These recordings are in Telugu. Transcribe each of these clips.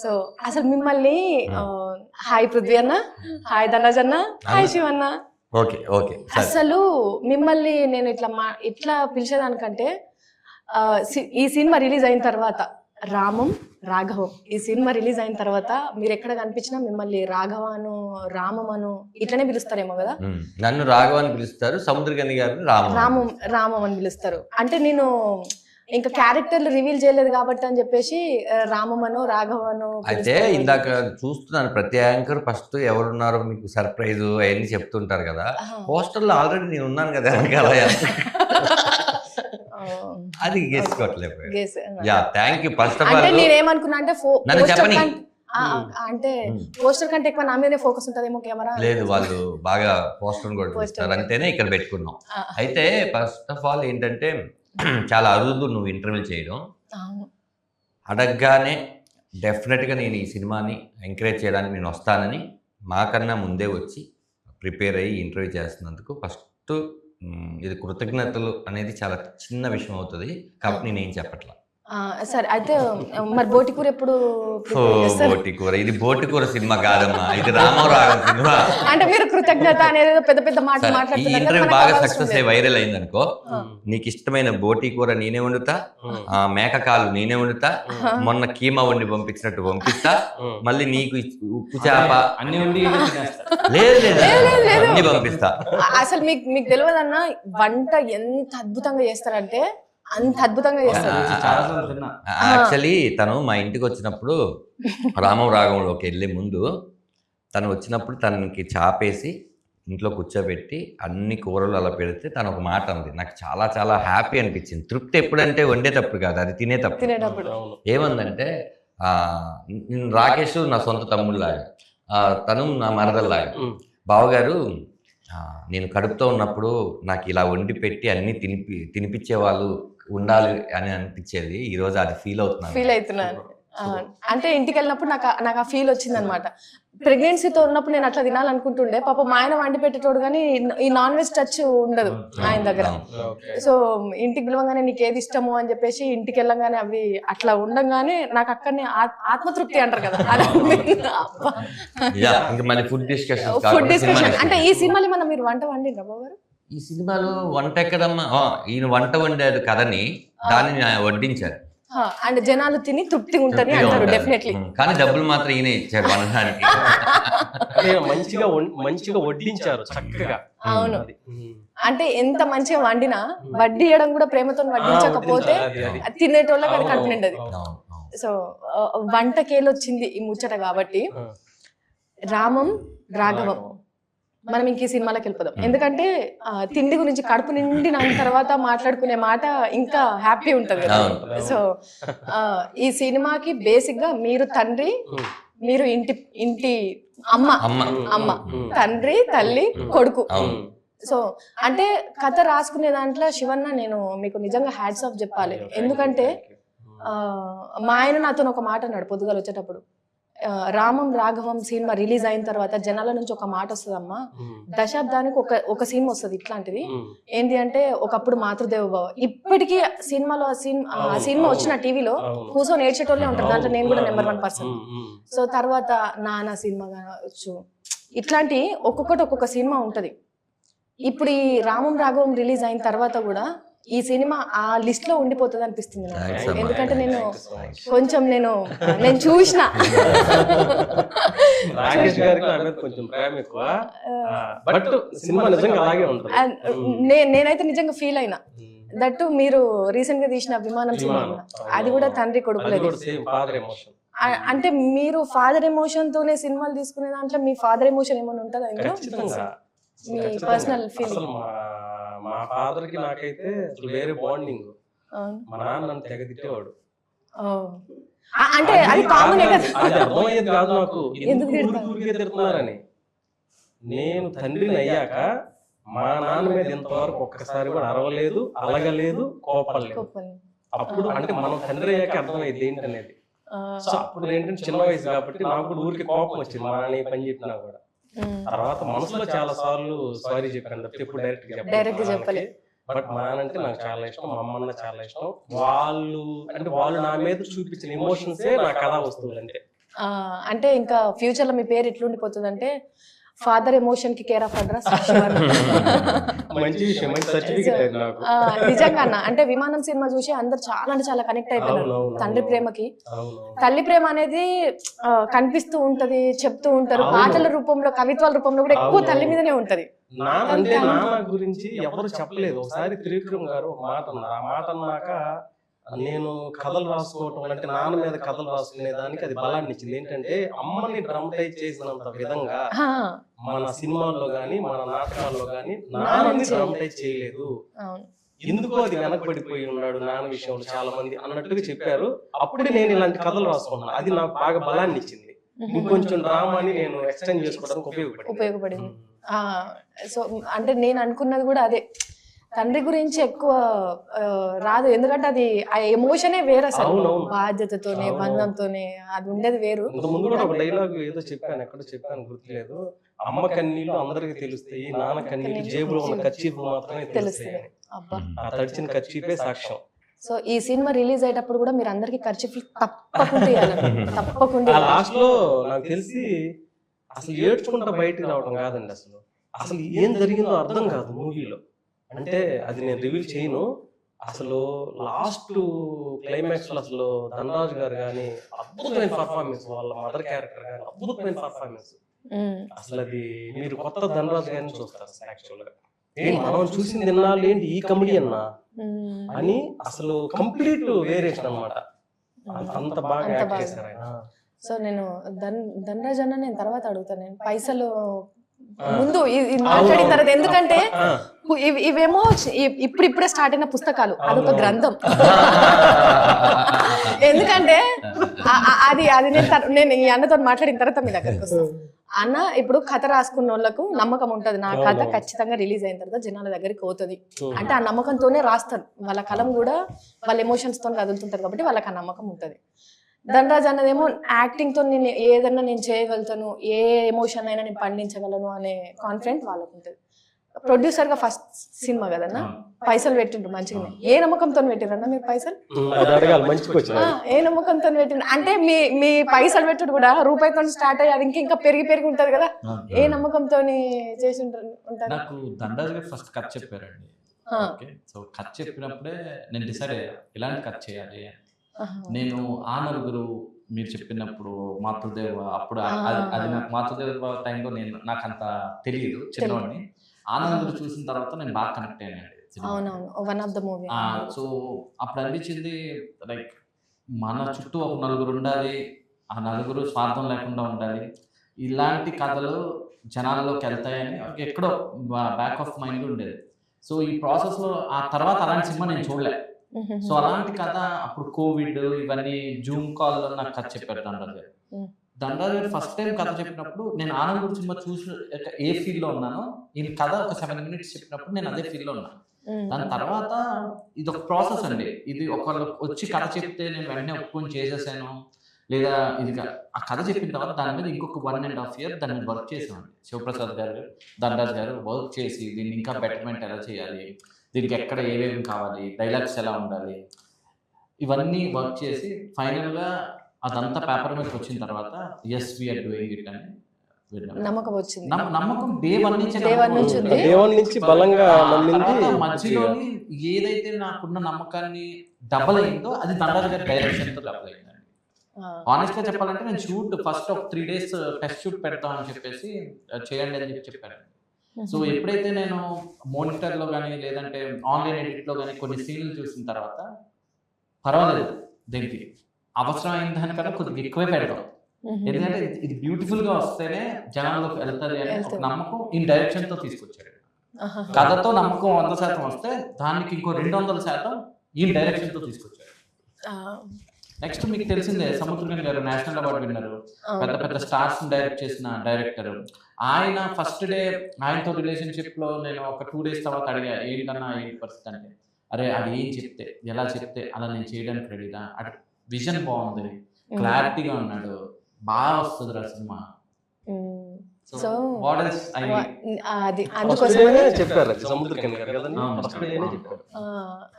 సో అసలు మిమ్మల్ని హాయ్ పృథ్వీ అన్న, హాయ్ ధనరాజ్ అన్న, హాయ్ శివన్న. Okay okay. అసలు మిమ్మల్ని నేను ఇట్లా పిలిచేదానికంటే ఈ సినిమా రిలీజ్ అయిన తర్వాత రామం రాఘవం ఈ సినిమా రిలీజ్ అయిన తర్వాత మీరు ఎక్కడ కనిపించినా మిమ్మల్ని రాఘవను రామమను ఇట్లనే పిలుస్తారేమో కదా. నన్ను రాఘవాన్ని పిలుస్తారు, సముద్రగని గారిని రామం అని పిలుస్తారు. అంటే నేను ఇంకా క్యారెక్టర్లు రివీల్ చేయలేదు కాబట్టి అని చెప్పేసి రామమను రాఘవను. అయితే ఇందాక చూస్తున్నాను ప్రతి యాంకర్ ఫస్ట్ ఎవరున్నారో మీకు సర్ప్రైజ్ అవన్నీ చెప్తుంటారు కదా. పోస్టర్లో ఆల్రెడీ నేను ఉన్నాను కదా వెనకాల. అది గెసుకోవట్లేదు. Thank you. First of all నేనేమనుకున్నా అంటే నన్ను చెప్పని అంటే పోస్టర్ కంటే ఎక్కువ నా మీదే ఫోకస్ ఉంటదేమో కెమెరా. లేదు, వాళ్ళు బాగా పోస్టర్ కూడా చూస్తారు అంటేనే ఇక్కడ పెట్టుకున్నాం. అయితే ఫస్ట్ ఆఫ్ ఆల్ ఏంటంటే చాలా అరుదు నువ్వు ఇంటర్వ్యూ చేయడం. అడగగానే డెఫినెట్గా నేను ఈ సినిమాని ఎంకరేజ్ చేయడానికి నేను వస్తానని మాకన్నా ముందే వచ్చి ప్రిపేర్ అయ్యి ఇంటర్వ్యూ చేస్తున్నందుకు ఫస్ట్ ఇది కృతజ్ఞతలు అనేది చాలా చిన్న విషయం అవుతుంది కాబట్టి నేనేం చెప్పట్లా. సరే అయితే మరి బోటికూర ఎప్పుడు? బోటికూర ఇది బోటికూర సినిమా కాదమ్మా, ఇది రామారావు సినిమా. అంటే మీరు కృతజ్ఞత అనేది పెద్ద పెద్ద మాట ఈ ఇంటర్వ్యూ బాగా సక్సెస్ అయ్యి వైరల్ అయింది అనుకో, నీకు ఇష్టమైన బోటికూర నేనే వండుతా, మేకకాలు నేనే వండుతా, మొన్న కీమా వండి పంపించినట్టు పంపిస్తా, మళ్ళీ నీకు ఉప్పు చేప అన్ని వండి లేదు అన్ని పంపిస్తా. అసలు మీకు తెలియదన్నా వంట ఎంత అద్భుతంగా చేస్తారంటే అంత అద్భుతంగా చేస్తారు. యాక్చువల్లీ తను మా ఇంటికి వచ్చినప్పుడు రామం రాగంలోకి వెళ్ళే ముందు తను వచ్చినప్పుడు తనకి చాపేసి ఇంట్లో కూర్చోబెట్టి అన్ని కూరలు అలా పెడితే తను ఒక మాట అంది, నాకు చాలా చాలా హ్యాపీ అనిపించింది. తృప్తి ఎప్పుడంటే వండేటప్పుడు కాదు, అది తినేటప్పుడు. ఏమందంటే రాకేష్ నా సొంత తమ్ముళ్ళలాగా, తను నా మరదల్లాగా. బావగారు నేను కడుపుతో ఉన్నప్పుడు నాకు ఇలా వండి పెట్టి అన్ని తినిపించే వాళ్ళు ఉండాలి అని అనిపించేది. ఈ రోజు అది ఫీల్ అవుతున్నాను. అంటే ఇంటికి వెళ్ళినప్పుడు నాకు ఆ ఫీల్ వచ్చింది అనమాట. ప్రెగ్నెన్సీతో ఉన్నప్పుడు నేను అట్లా తినాలనుకుంటుండే, పాప మా ఆయన వండి పెట్టేటోడు కానీ ఈ నాన్ వెజ్ టచ్ ఉండదు ఆయన దగ్గర. సో ఇంటికి పిలవగానే నీకు ఏది ఇష్టము అని చెప్పేసి ఇంటికి వెళ్ళగానే అవి అట్లా ఉండగానే నాకు అక్కడనే ఆత్మతృప్తి అంటారు కదా. Food discussion. అంటే ఈ సినిమాలో మనం మీరు వంట వండిండ్రా బాబు గారు? ఈ సినిమాలో వంట ఎక్కడమ్మా, ఈయన వంట వండాడు కదని దాన్ని వడ్డించారు. అండ్ జనాలు తిని తృప్తిగా ఉంటుంది అంటారు డెఫినెట్లీ. కానీ డబ్బులు మాత్రం ఈయన ఇచ్చారు వండడానికి. మంచిగా వడ్డించారు చక్కగా. అవును, అంటే ఎంత మంచిగా వండినా వడ్డీయడం కూడా ప్రేమతో వడ్డించకపోతే తినేటోళ్ళకి అది కడుపు నిండదు. సో వంటకేలు వచ్చింది ఈ ముచ్చట కాబట్టి రామం రాఘవం మనం ఇంక ఈ సినిమాలోకి వెళ్ళిపోదాం. ఎందుకంటే తిండి గురించి కడుపు నిండిన తర్వాత మాట్లాడుకునే మాట ఇంకా హ్యాపీ ఉంటది కదా. సో ఈ సినిమాకి బేసిక్ గా మీరు తండ్రి, మీరు ఇంటి అమ్మ, తండ్రి తండ్రి కొడుకు. సో అంటే కథ రాసుకునే దాంట్లో శివన్న నేను మీకు నిజంగా హ్యాట్స్ ఆఫ్ చెప్పాలి. ఎందుకంటే మా ఆయన నాతో ఒక మాట అన్నాడు పొద్దుగాల వచ్చేటప్పుడు, రామం రాఘవం సినిమా రిలీజ్ అయిన తర్వాత జనాల నుంచి ఒక మాట వస్తుందమ్మా, దశాబ్దానికి ఒక సినిమా వస్తుంది ఇట్లాంటిది. ఏంటి అంటే ఒకప్పుడు మాతృదేవ భవ, ఇప్పటికీ సినిమాలో ఆ సినిమా వచ్చిన టీవీలో కూర్చొని ఏడ్చేటోళ్ళే ఉంటారు. దాంట్లో నేను కూడా నెంబర్ 1 పర్సన్. సో తర్వాత నాన్న సినిమా కావచ్చు, ఇట్లాంటి ఒక్కొక్క సినిమా ఉంటది. ఇప్పుడు ఈ రామం రాఘవం రిలీజ్ అయిన తర్వాత కూడా ఈ సినిమా ఆ లిస్ట్ లో ఉండిపోతుంది అనిపిస్తుంది నాకు. ఎందుకంటే కొంచెం నేను చూసిన నేనైతే నిజంగా ఫీల్ అయినా. దట్టు మీరు రీసెంట్ గా తీసిన విమానం సినిమా అది కూడా తండ్రి కొడుకులేదు. అంటే మీరు ఫాదర్ ఎమోషన్ తోనే సినిమాలు తీసుకునే దాంట్లో మీ ఫాదర్ ఎమోషన్ ఏమైనా ఉంటుందా ఇందులో? మీ పర్సనల్ ఫీలింగ్? మా ఫాదర్ కి నాకైతే వేరే బాండింగ్. మా నాన్న నన్ను తెగ తిట్టేవాడు. అంటే అది అర్థమయ్యేది కాదు నాకు, ఊరికే తిడుతున్నారని. నేను తండ్రిని అయ్యాక మా నాన్న మీద ఇంతవరకు ఒక్కసారి కూడా అరవలేదు, అలగలేదు, కోపలేదు. అప్పుడు అంటే మనం తండ్రి అయ్యాక అర్థమయ్యేది ఏంటనేది. సో అప్పుడు ఏంటంటే చిన్న వయసు కాబట్టి నాకు కూడా ఊరికి కోపం వచ్చింది మా నాన్న పని చెప్పినా కూడా. తర్వాత మనసులో చాలా సార్లు సారీ చెప్పాను తప్ప ఇప్పుడు డైరెక్ట్ గా చెప్పలేదు. బట్ మా నాన్న అంటే నాకు చాలా ఇష్టం, మా అమ్మ చాలా ఇష్టం. వాళ్ళు నా మీద చూపించిన ఎమోషన్సే నా కథా వస్తువులు. అంటే అంటే ఇంకా ఫ్యూచర్ లో మీ పేరు ఎట్లుండిపోతుంది అంటే ఫాదర్ ఎమోషన్ కి కేర్ ఆఫ్ అడ్రస్. మంచి విషయం, మంచి సర్టిఫికేట్ నాకు. నిజంగా అన్న, అంటే విమానం సినిమా చూసి అందరు చాలా అంటే చాలా కనెక్ట్ అయిపోయినారు తండ్రి ప్రేమకి. తల్లి ప్రేమ అనేది కనిపిస్తూ ఉంటది, చెప్తూ ఉంటారు పాటల రూపంలో, కవిత్వాల రూపంలో కూడా ఎక్కువ తల్లి మీదనే ఉంటది. అంటే నాన్న గురించి ఎవరు చెప్పలేదు. ఒకసారి త్రివిక్రమ్ గారు ఒక మాట అన్నారు. ఆ మాట అన్నాక నేను కథలు రాసుకోవటం అంటే నాన్న మీద కథలు రాసుకునే దానికి అది బలాన్ని ఇచ్చింది. ఏంటంటే అమ్మని డ్రామటైజ్ చేసినంత విధంగా మన సినిమాల్లో గానీ మన నాటకాల్లో గానీ నాన్నని డ్రామటైజ్ చేయలేదు. ఎందుకో అది వెనకబడిపోయి ఉన్నాడు నాన్న విషయంలో చాలా మంది అన్నట్టుగా చెప్పారు. అప్పుడే నేను ఇలాంటి కథలు రాసుకున్నాను. అది నాకు బాగా బలాన్ని ఇచ్చింది. ఇంకొంచెం డ్రామాని నేను ఎక్స్టెండ్ చేసుకోవడానికి ఉపయోగపడింది. సో అంటే నేను అనుకున్నది కూడా అదే, తండ్రి గురించి ఎక్కువ రాదు, ఎందుకంటే అది ఆ ఎమోషనే వేరు అసలు, బాధ్యతతోనే బంధంతోనే అది ఉండేది వేరు. ముందు కూడా ఒక డైలాగ్ ఏదో చెప్పాను, ఎక్కడో చెప్పాను గుర్తులేదు. అమ్మ కన్నీళ్ళు అందరికి తెలుస్తాయి, నాన్న కన్నీళ్ళు జేబులో ఉన్న కర్చీఫ్ మాత్రమే తెలుస్తాయి. ఆ తడిచిన కర్చీఫే సాక్ష్యం. సో ఈ సినిమా రిలీజ్ అయ్యేటప్పుడు కూడా మీరు అందరికి కర్చీఫ్ తప్పకుండా. లాస్ట్ లో నాకు తెలిసి అసలు ఏడ్చుకుంటా బయటికి రావడం కాదండి, అసలు ఏం జరిగిందో అర్థం కాదు మూవీలో. అంటే అది నేను రివీల్ చేయను. అసలు లాస్ట్ క్లైమాక్స్ లో అసలు ధనరాజ్ గారు కానీ అద్భుతమైన పర్ఫార్మెన్స్, వాళ్ళ మదర్ క్యారెక్టర్ కానీ అద్భుతమైన పర్ఫార్మెన్స్. అసలు అది మీరు కొత్త ధనరాజ్ గారిని చూస్తారు యాక్చువల్ గా. మనం చూసింది తిన్నాళ్ళు ఏంటి ఈ కమెడీ అన్నా అని అసలు కంప్లీట్ వేరియేషన్ అన్నమాట. అంత బాగా యాక్ట్ చేశారు ఆయన. సో నేను ధనరాజ్ అన్న నేను తర్వాత అడుగుతాను, నేను పైసలు ముందు మాట్లాడిన తర్వాత, ఎందుకంటే ఇవేమో ఇప్పుడిప్పుడే స్టార్ట్ అయిన పుస్తకాలు, అదొక గ్రంథం. ఎందుకంటే అది అది నేను ఈ అన్నతో మాట్లాడిన తర్వాత మీ దగ్గరకు వస్తాను. అన్న ఇప్పుడు కథ రాసుకున్న వాళ్ళకు నమ్మకం ఉంటది, నా కథ ఖచ్చితంగా రిలీజ్ అయిన తర్వాత జనాల దగ్గరికి పోతుంది అంటే ఆ నమ్మకంతోనే రాస్తారు. వాళ్ళ కలం కూడా వాళ్ళ ఎమోషన్స్ తో కదులుతుంటారు కాబట్టి వాళ్ళకి ఆ నమ్మకం ఉంటది. ధనరాజ్ అన్నదేమో యాక్టింగ్ తో నేను ఏదన్నా నేను చేయగలుగుతాను, ఏ ఎమోషన్ అయినా నేను పండించగలను అనే కాన్ఫిడెంట్ వాళ్ళకు ఉంటుంది. ప్రొడ్యూసర్ గా ఫస్ట్ సినిమా కదన్నా, పైసలు పెట్టిండ్రు మంచిగా. ఏ నమ్మకంతో పెట్టిరన్నా మీరు పైసలు? ఏ నమ్మకంతో పెట్టిండ్రు అంటే మీ పైసలు పెట్టుడు కూడా రూపాయితో స్టార్ట్ అయ్యి అది ఇంకా పెరిగి ఉంటది కదా, ఏ నమ్మకంతో చేసి ఉంటారు? నాకు ధనరాజ్ గారు ఫస్ట్ కథ చెప్పారండి. సో కథ చెప్పినప్పుడే నేను డిసైడ్ అయ్యా ఎలాంటి కథ చేయాలి. నేను ఆ నలుగురు మీరు చెప్పినప్పుడు మాతృదేవ, అప్పుడు అది నాకు మాతృదేవ టైంలో నాకు అంత తెలియదు, చిన్నవాడిని. ఆ నలుగురు చూసిన తర్వాత నేను బాగా కనెక్ట్ అయ్యానండి. సో అప్పుడు అనిపించింది లైక్ మన చుట్టూ ఒక నలుగురు ఉండాలి, ఆ నలుగురు స్వార్థం లేకుండా ఉండాలి, ఇలాంటి కథలు జనాల్లోకి వెళ్తాయని ఎక్కడో బ్యాక్ ఆఫ్ మైండ్ ఉండేది. సో ఈ ప్రాసెస్ లో ఆ తర్వాత అలాంటి సినిమా నేను చూడలే. సో అలాంటి కథ అప్పుడు కోవిడ్ ఇవన్నీ జూమ్ కాల్ లో నాకు కథ చెప్పారు ధనరాజ్ గారు. ధనరాజ్ గారు ఫస్ట్ టైం కథ చెప్పినప్పుడు నేను ఆనంద్ సినిమా చూసి ఏ ఫీల్ లో ఉన్నానో, ఈ కథ ఒక 7 minutes చెప్పినప్పుడు నేను అదే ఫీల్ లో ఉన్నాను. దాని తర్వాత ఇది ఒక ప్రాసెస్ అండి. ఇది ఒకళ్ళు వచ్చి కథ చెప్తే నేను వెంటనే ఒప్పుకొని చేసేసాను, లేదా ఇది ఆ కథ చెప్పిన తర్వాత దాని మీద ఇంకొక 1.5 year దాని మీద వర్క్ చేసామండి. శివప్రసాద్ గారు, ధనరాజ్ గారు వర్క్ చేసి దీన్ని ఇంకా బెటర్మెంట్ ఎలా చేయాలి, దీనికి ఎక్కడ ఏమేమి కావాలి, డైలాగ్స్ ఎలా ఉండాలి, ఇవన్నీ వర్క్ చేసి ఫైనల్గా అదంతా పేపర్ మీదకి వచ్చిన తర్వాత ఎస్ వీఆర్ డూయింగ్ ఇట్ అని నమ్మకం వచ్చింది. నమ్మకం డే వన్ నుంచి బలంగా మధ్యలోని ఏదైతే నాకున్న నమ్మకాన్ని డబల్ అయిందో అది ధనరాజ్ గారి డైరెక్షన్ తో డబల్ అయిందండి. ఆనెస్ట్ గా చెప్పాలంటే నేను షూట్ ఫస్ట్ ఒక 3 days టెస్ట్ షూట్ పెడతామని చెప్పేసి చేయండి అని చెప్పాను. సో ఎప్పుడైతే నేను మోనిటర్ లో కానీ లేదంటే ఆన్లైన్ ఎడిట్ లో కానీ కొన్ని సీన్లు చూసిన తర్వాత పర్వాలేదు, దీనికి అవసరమైన దానికన్నా కొద్దిగా ఎక్కువే పెడతాం, ఎందుకంటే ఇది బ్యూటిఫుల్ గా వస్తేనే జనాల్లోకి వెళ్తారు అనే ఒక నమ్మకం ఈ డైరెక్షన్ తో తీసుకొచ్చాడు. కథతో నమ్మకం 100% వస్తే దానికి ఇంకో 200% ఈ డైరెక్షన్ తో తీసుకొచ్చాడు. నెక్స్ట్ మీకు తెలిసిందే సముద్రగన్ గారు నేషనల్ అవార్డు విన్నారు, పెద్ద పెద్ద స్టార్స్ డైరెక్ట్ చేసిన డైరెక్టర్. ఆయన ఫస్ట్ డే ఆయనతో రిలేషన్షిప్ లో నేను ఒక 2 days తర్వాత అడిగా ఏంటన్నా ఏంటి పరిస్థితి అంటే, అరే అది ఏం చెప్తే ఎలా చెప్తే అలా నేను చేయడానికి రెడీదా, అటు విజన్ బాగుంది, క్లారిటీగా ఉన్నాడు, బాగా వస్తుంది రా సినిమా సో వాట్ ఎల్స్ అది ఫస్ట్ అందుకోసమని చెప్పారు అది సముద్రకని గారు కదండి అవును. ఫస్ట్ డేనే చెప్పారు.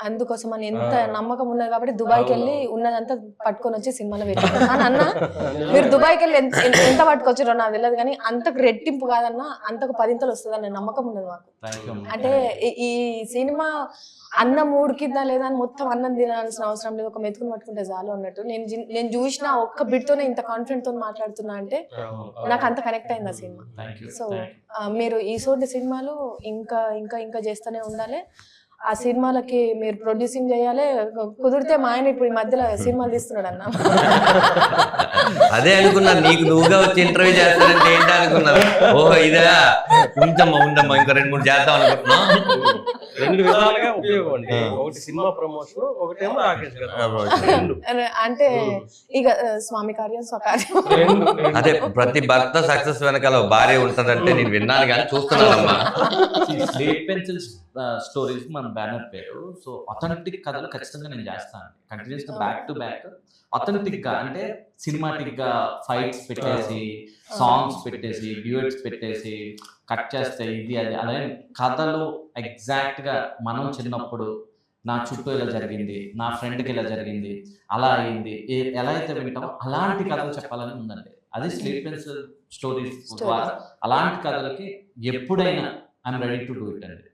అందుకోసమని ఎంత నమ్మకం ఉన్నది కాబట్టి దుబాయ్కి వెళ్ళి ఉన్నదంతా పట్టుకొని వచ్చి సినిమాలో పెట్టాను అని అన్న. మీరు దుబాయ్కి వెళ్ళి ఎంత పట్టుకొచ్చారో నాకు తెలియదు కానీ అంతకు రెట్టింపు కాదన్నా అంతకు 10 ఇంతలు వస్తుంది అనే నమ్మకం ఉన్నది మాకు. అంటే ఈ సినిమా అన్నం ఉడికిద్దా లేదా అని మొత్తం అన్నం తినాల్సిన అవసరం లేదు, ఒక మెతుకుని పట్టుకుంటే చాలు అన్నట్టు. నేను చూసిన ఒక్క బిట్తోనే ఇంత కాన్ఫిడెంట్ తో మాట్లాడుతున్నా అంటే నాకు అంత కనెక్ట్ అయింది ఆ సినిమా. సో మీరు ఈ సోటి సినిమాలు ఇంకా ఇంకా ఇంకా చేస్తూనే ఉండాలి. ఆ సినిమాలకి మీరు ప్రొడ్యూసింగ్ చేయాలి. కుదిరితే మా ఆయన ఇప్పుడు ఈ మధ్యలో సినిమాలు తీస్తున్నాడు అన్న. అదే అనుకున్నాను, నీకు నువ్వుగా వచ్చి ఇంటర్వ్యూ చేస్తానంటే ఏంటి అనుకున్నాను. ఓహో ఇదా, ఉండమ్మా ఇంకా 2-3 చేద్దాం అనుకుంటున్నా. 2 విధాలుగా ఉపయోగం అండి. ఒకటి సినిమా ప్రమోషన్, ఒకటేమో రాకేష్ గారు. అంటే ఇక స్వామి కార్యం స్వకార్యం. అదే ప్రతి భర్త సక్సెస్ వెనకాల భార్య ఉంటదంటే నేను విన్నాను కానీ చూస్తున్నానమ్మా. స్లేట్ పెన్సిల్స్ స్టోరీస్ మన బ్యానర్ పేరు. సో అథెంటిక్ కథలు ఖచ్చితంగా నేను చేస్తాను కంటిన్యూస్ గా, బ్యాక్ టు బ్యాక్ అథెంటిక్ గా. అంటే సినిమాటిక్ గా ఫైట్స్ పెట్టేసి, సాంగ్స్ పెట్టేసి, డ్యూయట్స్ పెట్టేసి కట్ చేస్తే ఇది అది అలాగే కథలు ఎగ్జాక్ట్ గా మనం చిన్నప్పుడు నా చుట్టూ ఇలా జరిగింది, నా ఫ్రెండ్కి ఇలా జరిగింది, అలా అయింది, ఎలా అయితే వింటామో అలాంటి కథలు చెప్పాలని ఉందండి. అది స్లేట్ పెన్సిల్ స్టోరీస్ ద్వారా అలాంటి కథలకి ఎప్పుడైనా I'm ready to do it అండి.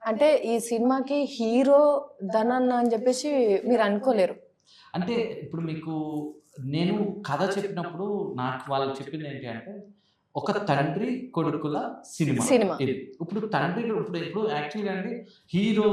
అంటే ఈ సినిమాకి హీరో ధనన్న అని చెప్పేసి మీరు అనుకోలేరు. అంటే ఇప్పుడు మీకు నేను కథ చెప్పినప్పుడు నాకు వాళ్ళు చెప్పింది ఏంటి అంటే ఒక తండ్రి కొడుకుల సినిమా ఇది. ఇప్పుడు తండ్రి ఇప్పుడు యాక్చువల్గా అండి హీరో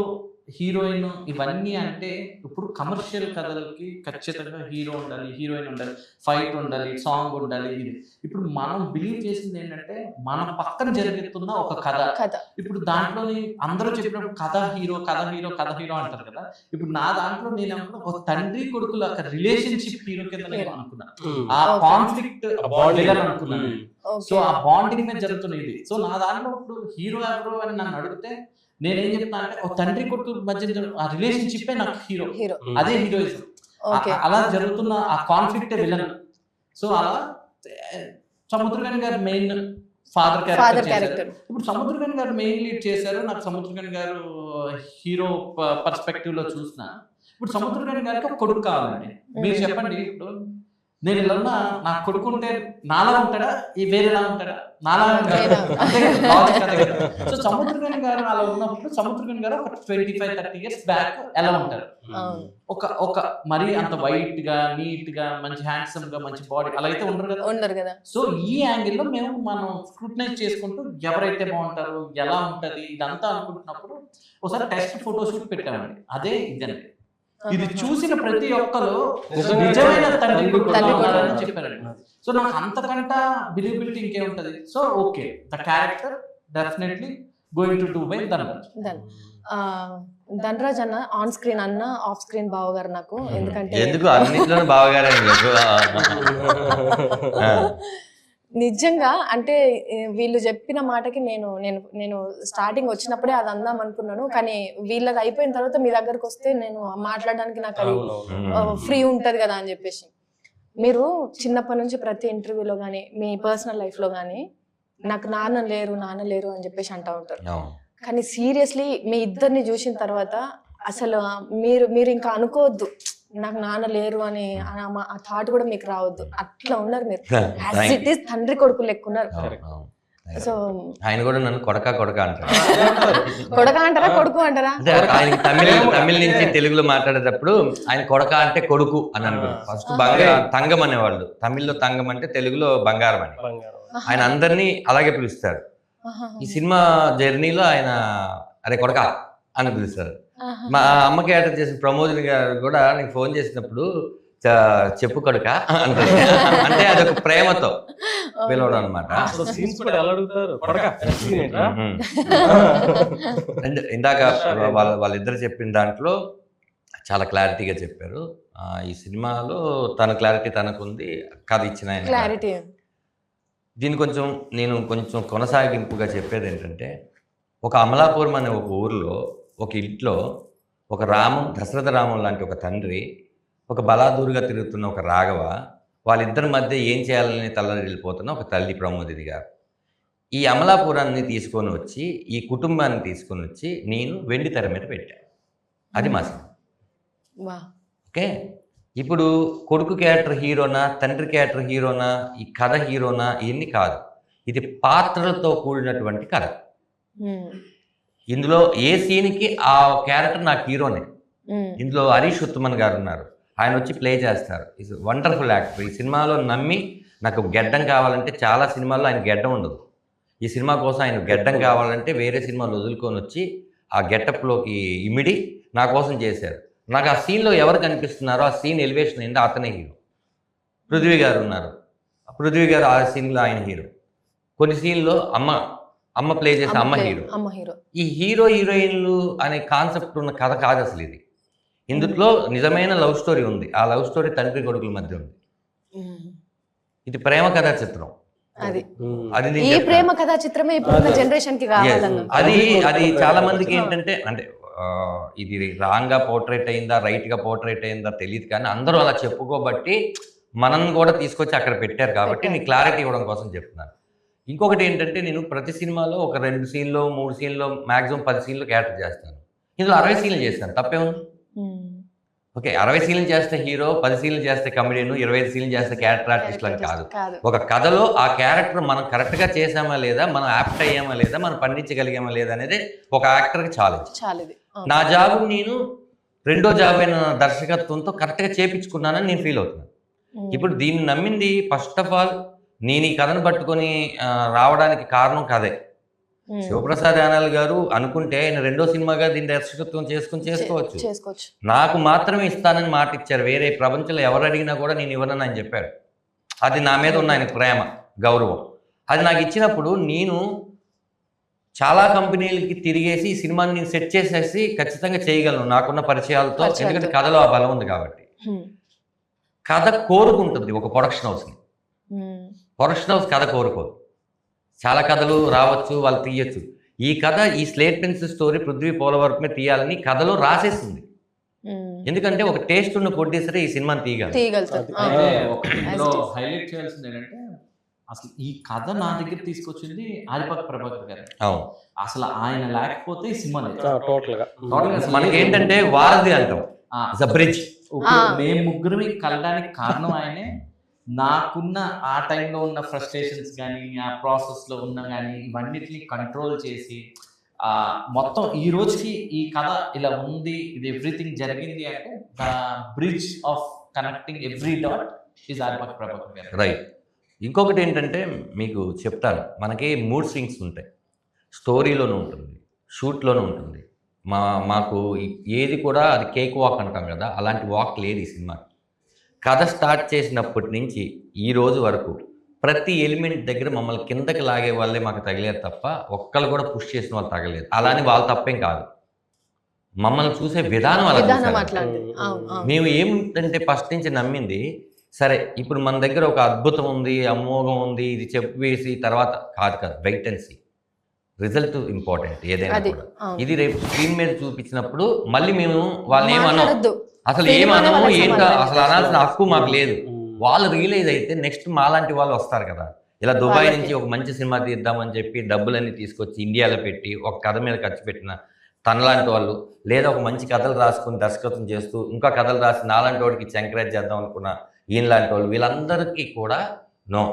హీరోయిన్ ఇవన్నీ అంటే ఇప్పుడు కమర్షియల్ కథలకి ఖచ్చితంగా హీరో ఉండాలి, హీరోయిన్ ఉండాలి, ఫైట్ ఉండాలి, సాంగ్ ఉండాలి. ఇది ఇప్పుడు మనం బిలీవ్ చేసింది ఏంటంటే మన పక్కన జరుగుతున్న ఒక కథ. ఇప్పుడు దాంట్లోని అందరూ చెప్పినప్పుడు కథ హీరో కథ హీరో కథ హీరో అంటారు కదా. ఇప్పుడు నా దాంట్లో నేను అనుకున్నా ఒక తండ్రి కొడుకుల రిలేషన్షిప్ హీరో కింద నేను అనుకున్నాను, ఆ కాన్ఫ్లిక్ట్ అనుకున్నాను. సో ఆ బాండింగ్ మీద జరుగుతున్నది. సో నా దాంట్లో ఇప్పుడు హీరో ఎవరు అని నన్ను అడిగితే నేనేం చెప్తా అంటే ఒక తండ్రి కొడుకు మధ్య ఆ రిలేషన్షిప్ నాకు హీరో, అదే హీరోయిజం. అలా జరుగుతున్న ఆ కాన్ఫ్లిక్ట్ విలన్. సో అలా సముద్రకని గారు మెయిన్ ఫాదర్ క్యారెక్టర్. ఇప్పుడు సముద్రకని గారు మెయిన్ లీడ్ చేశారు. నాకు సముద్రకని గారు హీరో పర్స్పెక్టివ్ లో చూసిన ఇప్పుడు సముద్రకని గారికి ఒక కొడుకు కావాలండి. మీరు చెప్పండి, ఇప్పుడు నేను ఇలా ఉన్నా నా కొడుకు ఉంటే నాలా ఉంటాడా, ఈ వేరేలా ఉంటాడా? నాలా ఉంటాడు. సో సముద్రకని గారు అలా ఉన్నప్పుడు సముద్రకని గారు ఒక 25-30 years బ్యాక్ ఎలా ఉంటారు? ఒక మరీ అంత వైట్ గా నీట్ గా మంచి హ్యాండ్సమ్ గా మంచి బాడీ అలా అయితే ఉండరు కదా. సో ఈ యాంగిల్ లో మనం స్క్రూటనైజ్ చేసుకుంటూ ఎవరైతే బాగుంటారు, ఎలా ఉంటది ఇదంతా అనుకుంటున్నప్పుడు ఒకసారి టెస్ట్ ఫోటోషూట్ పెట్టామండి. అదే ఇదండి. ఇది చూసిన ప్రతి ఒక్కరు నిజమైన తండ్రి కొడుకు చెప్పారండి. సో నాకు అంతకంట బిలీవబిలిటీ ఇంకేముంటది. So okay, the character definitely going to do by Dhanraj. Dhanraj అన్న ఆన్ స్క్రీన్ అన్న, ఆఫ్ స్క్రీన్ బావగారు నాకు. ఎందుకంటే అన్నింటిలోనే బావగారే. నిజంగా అంటే వీళ్ళు చెప్పిన మాటకి నేను స్టార్టింగ్ వచ్చినప్పుడే అది అందాం అనుకున్నాను. కానీ వీళ్ళది అయిపోయిన తర్వాత మీ దగ్గరకు వస్తే నేను మాట్లాడడానికి నాకు అది ఫ్రీ ఉంటది కదా అని చెప్పేసి. మీరు చిన్నప్పటి నుంచి ప్రతి ఇంటర్వ్యూలో కానీ మీ పర్సనల్ లైఫ్ లో కానీ నాకు నాన్న లేరు అని చెప్పేసి అంటూ ఉంటారు. కానీ సీరియస్లీ మీ ఇద్దరిని చూసిన తర్వాత అసలు మీరు ఇంకా అనుకోవద్దు నాకు నాన్న లేరు అని ఆ థాట్ కూడా మీకు రావద్దు. అట్లా ఉన్నారు మీరు, యాజ్ ఇట్ ఈస్ తండ్రి కొడుకు లెక్కున్నారు. సో ఆయన కూడా నన్ను కొడక అంటారు. కొడక అంటారా కొడుకు అంటారా? ఆయన తమిళ నుంచి తెలుగులో మాట్లాడేటప్పుడు ఆయన కొడక అంటే కొడుకు అని అనుకుంటారు. ఫస్ట్ తంగం అనేవాళ్ళు, తమిళ్లో తంగం అంటే తెలుగులో బంగారం అని. ఆయన అందరినీ అలాగే పిలుస్తారు. ఈ సినిమా జర్నీలో ఆయన అరే కొడక అని పిలుస్తారు. మా అమ్మ క్యారెక్టర్ చేసిన ప్రమోదిని గారు కూడా నీకు ఫోన్ చేసినప్పుడు చెప్పు కొడుక అంటారు. అంటే అదొక ప్రేమతో పిలవడం అనమాట. ఇందాక వాళ్ళిద్దరు చెప్పిన దాంట్లో చాలా క్లారిటీగా చెప్పారు. ఈ సినిమాలో తన క్లారిటీ తనకుంది, కథ ఇచ్చిన క్లారిటీ. దీని నేను కొంచెం కొనసాగింపుగా చెప్పేది ఏంటంటే, ఒక అమలాపురం అనే ఒక ఊరిలో ఒక ఇంట్లో ఒక దశరథ రామం లాంటి ఒక తండ్రి, ఒక బలాదూరుగా తిరుగుతున్న ఒక రాఘవ, వాళ్ళిద్దరి మధ్య ఏం చేయాలని తల్లడిల్లిపోతున్న ఒక తల్లి ప్రమోదిని గారు. ఈ అమలాపురాన్ని తీసుకొని వచ్చి ఈ కుటుంబాన్ని తీసుకొని వచ్చి నేను వెండి తెర మీద పెట్టాను. అది మా సినిమా. వా ఓకే, ఇప్పుడు కొడుకు క్యారెక్టర్ హీరోనా, తండ్రి క్యారెక్టర్ హీరోనా, ఈ కథ హీరోనా, ఇవన్నీ కాదు. ఇది పాత్రలతో కూడినటువంటి కథ. ఇందులో ఏ సీన్కి ఆ క్యారెక్టర్ నాకు హీరోనే. ఇందులో హరీష్ ఉత్తమన్ గారు ఉన్నారు, ఆయన వచ్చి ప్లే చేస్తారు. Is wonderful actor. ఈ సినిమాలో నమ్మి నాకు గెడ్డం కావాలంటే, చాలా సినిమాల్లో ఆయన గెడ్డం ఉండదు, ఈ సినిమా కోసం ఆయన గెడ్డం కావాలంటే వేరే సినిమాలు వదులుకొని వచ్చి ఆ గెటప్లోకి ఇమిడి నా కోసం చేశారు. నాకు ఆ సీన్లో ఎవరు కనిపిస్తున్నారో ఆ సీన్ ఎలివేషన్ అయింది, అతనే హీరో. పృథ్వీ గారు ఉన్నారు, పృథ్వీ గారు ఆ సీన్లో ఆయన హీరో. కొన్ని సీన్లో అమ్మ ప్లే చేసే అమ్మ హీరో. ఈ హీరో హీరోయిన్లు అనే కాన్సెప్ట్ ఉన్న కథ కాదు అసలు ఇది. ఇందులో నిజమైన లవ్ స్టోరీ ఉంది. ఆ లవ్ స్టోరీ తండ్రి కొడుకుల మధ్య ఉంది. ఇది ప్రేమ కథా చిత్రం. అది ఈ ప్రేమ కథా చిత్రమే ఇప్పుడున్న జనరేషన్ కి కావాలన్న. అది చాలా మందికి ఏంటంటే, అంటే ఇది రాంగ్ గా పోర్ట్రేట్ అయిందా, రైట్ గా పోర్ట్రేట్ అయిందా తెలియదు, కానీ అందరూ అలా చెప్పుకోబట్టి మనం కూడా తీసుకొచ్చి అక్కడ పెట్టారు కాబట్టి నీకు క్లారిటీ ఇవ్వడం కోసం చెప్తున్నాను. ఇంకొకటి ఏంటంటే, నేను ప్రతి సినిమాలో ఒక 2 సీన్లో 3 సీన్లో మాక్సిమం 10 సీన్లు క్యారెక్టర్ చేస్తాను. ఇందులో 60 సీన్లు చేస్తాను, తప్పే ఉంది. ఓకే, 60 సీన్లు చేస్తే హీరో, 10 సీన్లు చేస్తే కమెడియన్, 25 సీన్లు చేస్తే క్యారెక్టర్ ఆర్టిస్ట్ అని కాదు. ఒక కథలో ఆ క్యారెక్టర్ మనం కరెక్ట్గా చేసామా లేదా, మనం యాప్ట్ అయ్యామా లేదా, మనం పండించగలిగామా లేదా అనేది ఒక యాక్టర్కి ఛాలెంజ్. నా జాబ్ నేను రెండో జాబ్ అయిన దర్శకత్వంతో కరెక్ట్గా చేపించుకున్నానని నేను ఫీల్ అవుతున్నాను. ఇప్పుడు దీన్ని నమ్మింది ఫస్ట్ ఆఫ్ ఆల్ నేను ఈ కథను పట్టుకొని రావడానికి కారణం కథే. శివప్రసాద్ యానాల్ గారు అనుకుంటే ఆయన రెండో సినిమాగా దీన్ని దర్శకత్వం చేసుకోవచ్చు. నాకు మాత్రమే ఇస్తానని మాట ఇచ్చారు. వేరే ప్రపంచంలో ఎవరు అడిగినా కూడా నేను ఇవ్వనని ఆయన చెప్పాడు. అది నా మీద ఉన్న ఆయన ప్రేమ, గౌరవం. అది నాకు ఇచ్చినప్పుడు నేను చాలా కంపెనీలకి తిరిగేసి ఈ సినిమాని నేను సెట్ చేసేసి ఖచ్చితంగా చేయగలను నాకున్న పరిచయాలతో. ఎందుకంటే కథలో ఆ బలం ఉంది కాబట్టి. కథ కోరుకుంటుంది ఒక ప్రొడక్షన్ హౌస్ని. ప్రొడక్షన్ హౌస్ కథ కోరుకోదు. చాలా కథలు రావచ్చు, వాళ్ళు తీయచ్చు. ఈ కథ, ఈ స్లేట్ పెన్సిల్ స్టోరీ పృథ్వీ పోలవరమే తీయాలని కథలో రాసేస్తుంది. ఎందుకంటే ఒక టేస్ట్ ఉన్న ప్రొడ్యూసరే ఈ సినిమాని తీయగలరు. హైలైట్ చేయాల్సింది ఏంటంటే, అసలు ఈ కథ నా దగ్గర తీసుకొచ్చింది ఆదిపక్ ప్రభాకర్ గారు. అవును, అసలు ఆయన లేకపోతే ఈ సినిమా టోటల్ గా మనకి ఏంటంటే వారధి అంటాం, బ్రిడ్జ్. మేము ముగ్గురు కలడానికి కారణం ఆయనే. నాకున్న ఆ టైంలో ఉన్న ఫ్రస్ట్రేషన్స్ కానీ, ఆ ప్రాసెస్లో ఉన్న కానీ, ఇవన్నిటిని కంట్రోల్ చేసి మొత్తం ఈ రోజుకి ఈ కథ ఇలా ఉంది, ఇది ఎవ్రీథింగ్ జరిగింది అంటే the bridge of connecting every dot is ఆదిపక్ ప్రభాకర్ గారు. రైట్. ఇంకొకటి ఏంటంటే మీకు చెప్తాను, మనకి మూడ్ స్వింగ్స్ ఉంటాయి. స్టోరీలోనూ ఉంటుంది, షూట్లోనూ ఉంటుంది. మాకు ఏది కూడా అది కేక్ వాక్ అంటాం కదా, అలాంటి వాక్ లేదు ఈ సినిమా. కథ స్టార్ట్ చేసినప్పటి నుంచి ఈ రోజు వరకు ప్రతి ఎలిమెంట్ దగ్గర మమ్మల్ని కిందకి లాగే వాళ్ళే మాకు తగిలేదు తప్ప ఒక్కళ్ళు కూడా పుష్ చేసిన వాళ్ళు తగలేదు. అలాని వాళ్ళ తప్పేం కాదు, మమ్మల్ని చూసే విధానం అలా. మేము ఏమిటంటే ఫస్ట్ నుంచి నమ్మింది, సరే ఇప్పుడు మన దగ్గర ఒక అద్భుతం ఉంది, అమోఘం ఉంది, ఇది చెప్పేసి తర్వాత కాదు, wait and see. Result important ఏదైనా కూడా. ఇది రేపు స్క్రీన్ మీద చూపించినప్పుడు మళ్ళీ మేము వాళ్ళని ఏమన్నాం, అసలు ఏమన్నాము ఏంటో అసలు అనాల్సిన హక్కు మాకు లేదు. వాళ్ళు రియలైజ్ అయితే నెక్స్ట్ మాలాంటి వాళ్ళు వస్తారు కదా, ఇలా దుబాయ్ నుంచి ఒక మంచి సినిమా తీద్దామని చెప్పి డబ్బులన్నీ తీసుకొచ్చి ఇండియాలో పెట్టి ఒక కథ మీద ఖర్చు పెట్టిన తనలాంటి వాళ్ళు, లేదా ఒక మంచి కథలు రాసుకుని దర్శకత్వం చేస్తూ ఇంకా కథలు రాసి నాలాంటి వాడికి ఎంకరేజ్ చేద్దాం అనుకున్న ఈయనలాంటి వాళ్ళు, వీళ్ళందరికీ కూడా నో,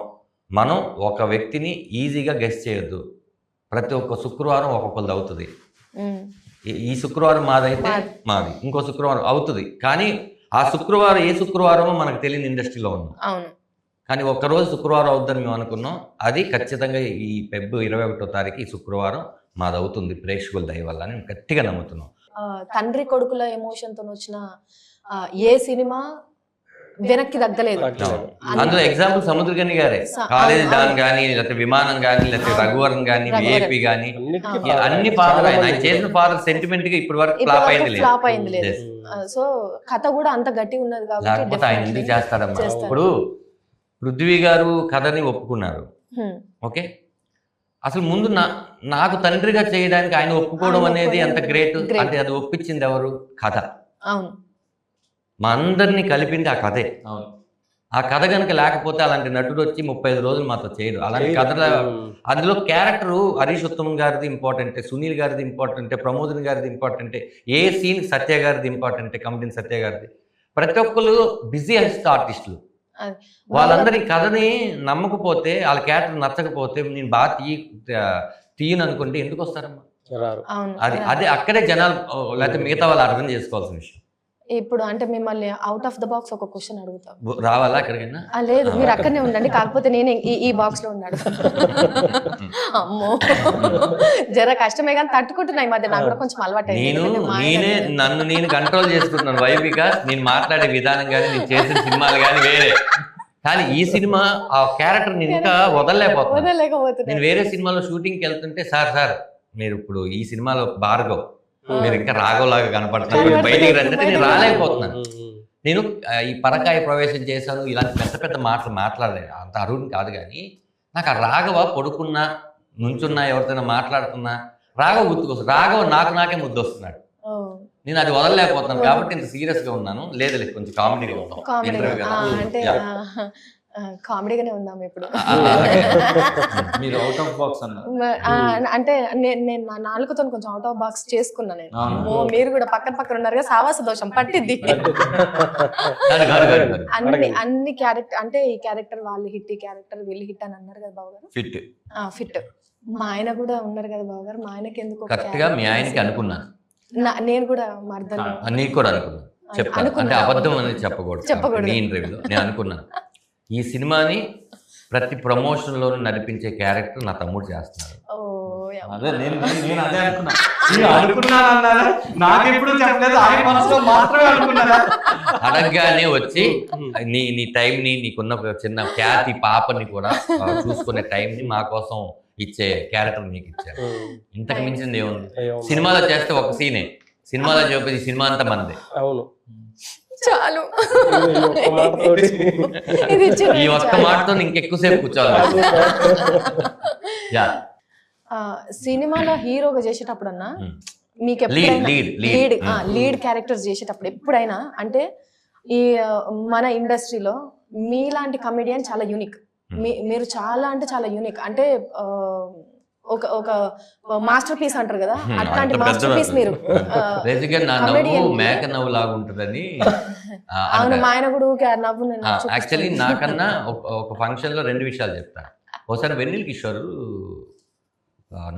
మనం ఒక వ్యక్తిని ఈజీగా గెస్ చేయొద్దు. ప్రతి ఒక్క శుక్రవారం ఒక్కొక్కరిది అవుతుంది. ఈ శుక్రవారం మాదైతే మాది, ఇంకో శుక్రవారం అవుతుంది. కానీ ఆ శుక్రవారం ఏ శుక్రవారమో మనకు తెలియని ఇండస్ట్రీలో ఉన్నాం. కానీ ఒక్కరోజు శుక్రవారం అవుద్దని మేము అనుకున్నాం. అది ఖచ్చితంగా ఈ ఫిబ్రవరి 21వ తారీఖు ఈ శుక్రవారం మాది అవుతుంది ప్రేక్షకుల దయ వల్ల అని గట్టిగా నమ్ముతున్నాం. తండ్రి కొడుకుల ఎమోషన్తో వచ్చిన ఏ సినిమా వెనక్కి తగ్గలేదు. అందులో ఎగ్జాంపుల్ సముద్రగని గారే. కాలేజీ డాన్ కానీ, లేకపోతే విమానం కానీ, లేకపోతే రఘువరన్ కానీ, విఐపి కానీ, అన్ని ఫాదర్ ఆయన చేసిన ఫాదర్ సెంటిమెంట్ గా ఇప్పటి వరకు ఫ్లాప్ అయింది లేదు. సో కథ కూడా అంత గట్టి ఉన్నది కాబట్టి లేకపోతే ఆయన ఎందుకు చేస్తాడమ్మా. ఇప్పుడు పృథ్వీ గారు కథని ఒప్పుకున్నారు, ఓకే. అసలు ముందు నాకు తండ్రిగా చేయడానికి ఆయన ఒప్పుకోవడం అనేది ఎంత గ్రేట్. అంటే అది ఒప్పించింది ఎవరు? కథ. అవును, మా అందరినీ కలిపింది ఆ కథే. ఆ కథ కనుక లేకపోతే అలాంటి నటుడు వచ్చి 35 రోజులు మాతో చేయడు. అలాంటి కథల అందులో క్యారెక్టరు హరీష్ ఉత్తమ్ గారిది ఇంపార్టెంటే, సునీల్ గారిది ఇంపార్టెంటే, ప్రమోదన్ గారిది ఇంపార్టెంటే, ఏ సీన్ సత్య గారిది ఇంపార్టెంటే, కమిడియన్ సత్య గారిది. ప్రతి ఒక్కరు బిజీ ఆర్టిస్టులు. వాళ్ళందరి కథని నమ్మకపోతే, వాళ్ళ క్యారెక్టర్ నచ్చకపోతే నేను బాగా తీయను అనుకుంటే ఎందుకు వస్తారమ్మా? అదే అక్కడే జనాలు లేకపోతే మిగతా వాళ్ళు అర్థం చేసుకోవాల్సిన విషయం. ఇప్పుడు అంటే మిమ్మల్ని అవుట్ ఆఫ్ ద బాక్స్ ఒక క్వశ్చన్ అడుగుతాం. రావాలా అక్కడికైనా? లేదు, మీరు అక్కడనే ఉండండి, కాకపోతే నేను ఈ బాక్స్ లో ఉన్నాడు. అమ్మో జర కష్టమే కానీ తట్టుకుంటున్నా ఈ మధ్య, నాకు కూడా కొంచెం అలవాటు. నేను కంట్రోల్ చేసుకుంటున్నాను వైవిక. నేను మాట్లాడే విధానం కానీ నేను చేసిన సినిమాలు కానీ వేరే, కానీ ఈ సినిమా ఆ క్యారెక్టర్ నేను ఇంకా వదలలేకపోతున్నాను. నేను వేరే సినిమాలో షూటింగ్కి వెళ్తుంటే సార్ మీరు ఇప్పుడు ఈ సినిమాలో భార్గవ్, మీరు ఇంకా రాఘవలాగా కనపడుతున్నారు, బయటికి రండి, నేను రాలేకపోతున్నాను. నేను ఈ పరకాయ ప్రవేశం చేశాను, ఇలాంటి పెద్ద మాటలు మాట్లాడలేదు, అంత అరుణ్ కాదు. కానీ నాకు ఆ రాఘవ పడుకున్నా నుంచున్నా ఎవరితోనా మాట్లాడుతున్నా రాఘవ గుర్తుకొస్తుంది. రాఘవ నాకే ముద్దు వస్తున్నాడు. నేను అది వదలలేకపోతున్నాను కాబట్టి ఇంత సీరియస్ గా ఉన్నాను. లేదు కొంచెం కామెడీగా ఉన్నాం. కామెడీగానే ఉన్నాం ఇప్పుడు. మీరు అవుట్ ఆఫ్ బాక్స్ అన్నారు అంటే నేను నా నాలుగుతో కొంచెం అవుట్ ఆఫ్ బాక్స్ చేసుకున్నా నేను. మీరు కూడా పక్కన ఉన్నారు కదా, సావాస దోషం పట్టిద్ది. అన్ని క్యారెక్టర్ అంటే ఈ క్యారెక్టర్ వాళ్ళు హిట్, ఈ క్యారెక్టర్ వీళ్ళు హిట్ అని అన్నారు కదా బాబు గారు. ఫిట్ మా ఆయన కూడా ఉన్నారు కదా బాబు గారు. మా ఆయనకి ఎందుకు మీ ఆయనకి అనుకున్నాను, నేను కూడా మర్దలు నీకు కూడా అనుకున్నాను. అంటే అబద్ధం అనేది చెప్పకూడదు. ఇంటర్వ్యూలో నేను అనుకున్నాను, ఈ సినిమాని ప్రతి ప్రమోషన్ లోను నడిపించే క్యారెక్టర్ నా తమ్ముడు చేస్తున్నాడు. అదే నేను అదే అడగగానే వచ్చి నీ టైంని, నీకున్న చిన్న ఖ్యాతి పాపని కూడా చూసుకునే టైంని మా కోసం ఇచ్చే క్యారెక్టర్ నీకు ఇచ్చారు. ఇంతకు మించింది ఏముంది? సినిమాలో చేస్తే ఒక సీనే, సినిమాలో చూపేది సినిమా అంతా మనదే. అవును, చాలు. ఈ ఒక్క మాటతో ఇంకెక్కువసేపు కూర్చోవాలి. సినిమాలో హీరోగా చేసేటప్పుడు అన్నా మీకు లీడ్ క్యారెక్టర్స్ చేసేటప్పుడు ఎప్పుడైనా అంటే ఈ మన ఇండస్ట్రీలో మీలాంటి కమెడియన్ చాలా యూనిక్. మీరు చాలా అంటే చాలా యూనిక్. అంటే ఒక మాస్టర్ పీస్ అంటారు కదా, అట్లాంటి మాస్టర్ పీస్ మీరు. మేక నవ్వు లాగా ఉంటుందని. అవును, మా ఆయన కూడా నవ్వు. యాక్చువల్లీ నాకన్నా ఒక ఫంక్షన్ లో 2 విషయాలు చెప్తాను. ఒకసారి వెన్నెల కిషోర్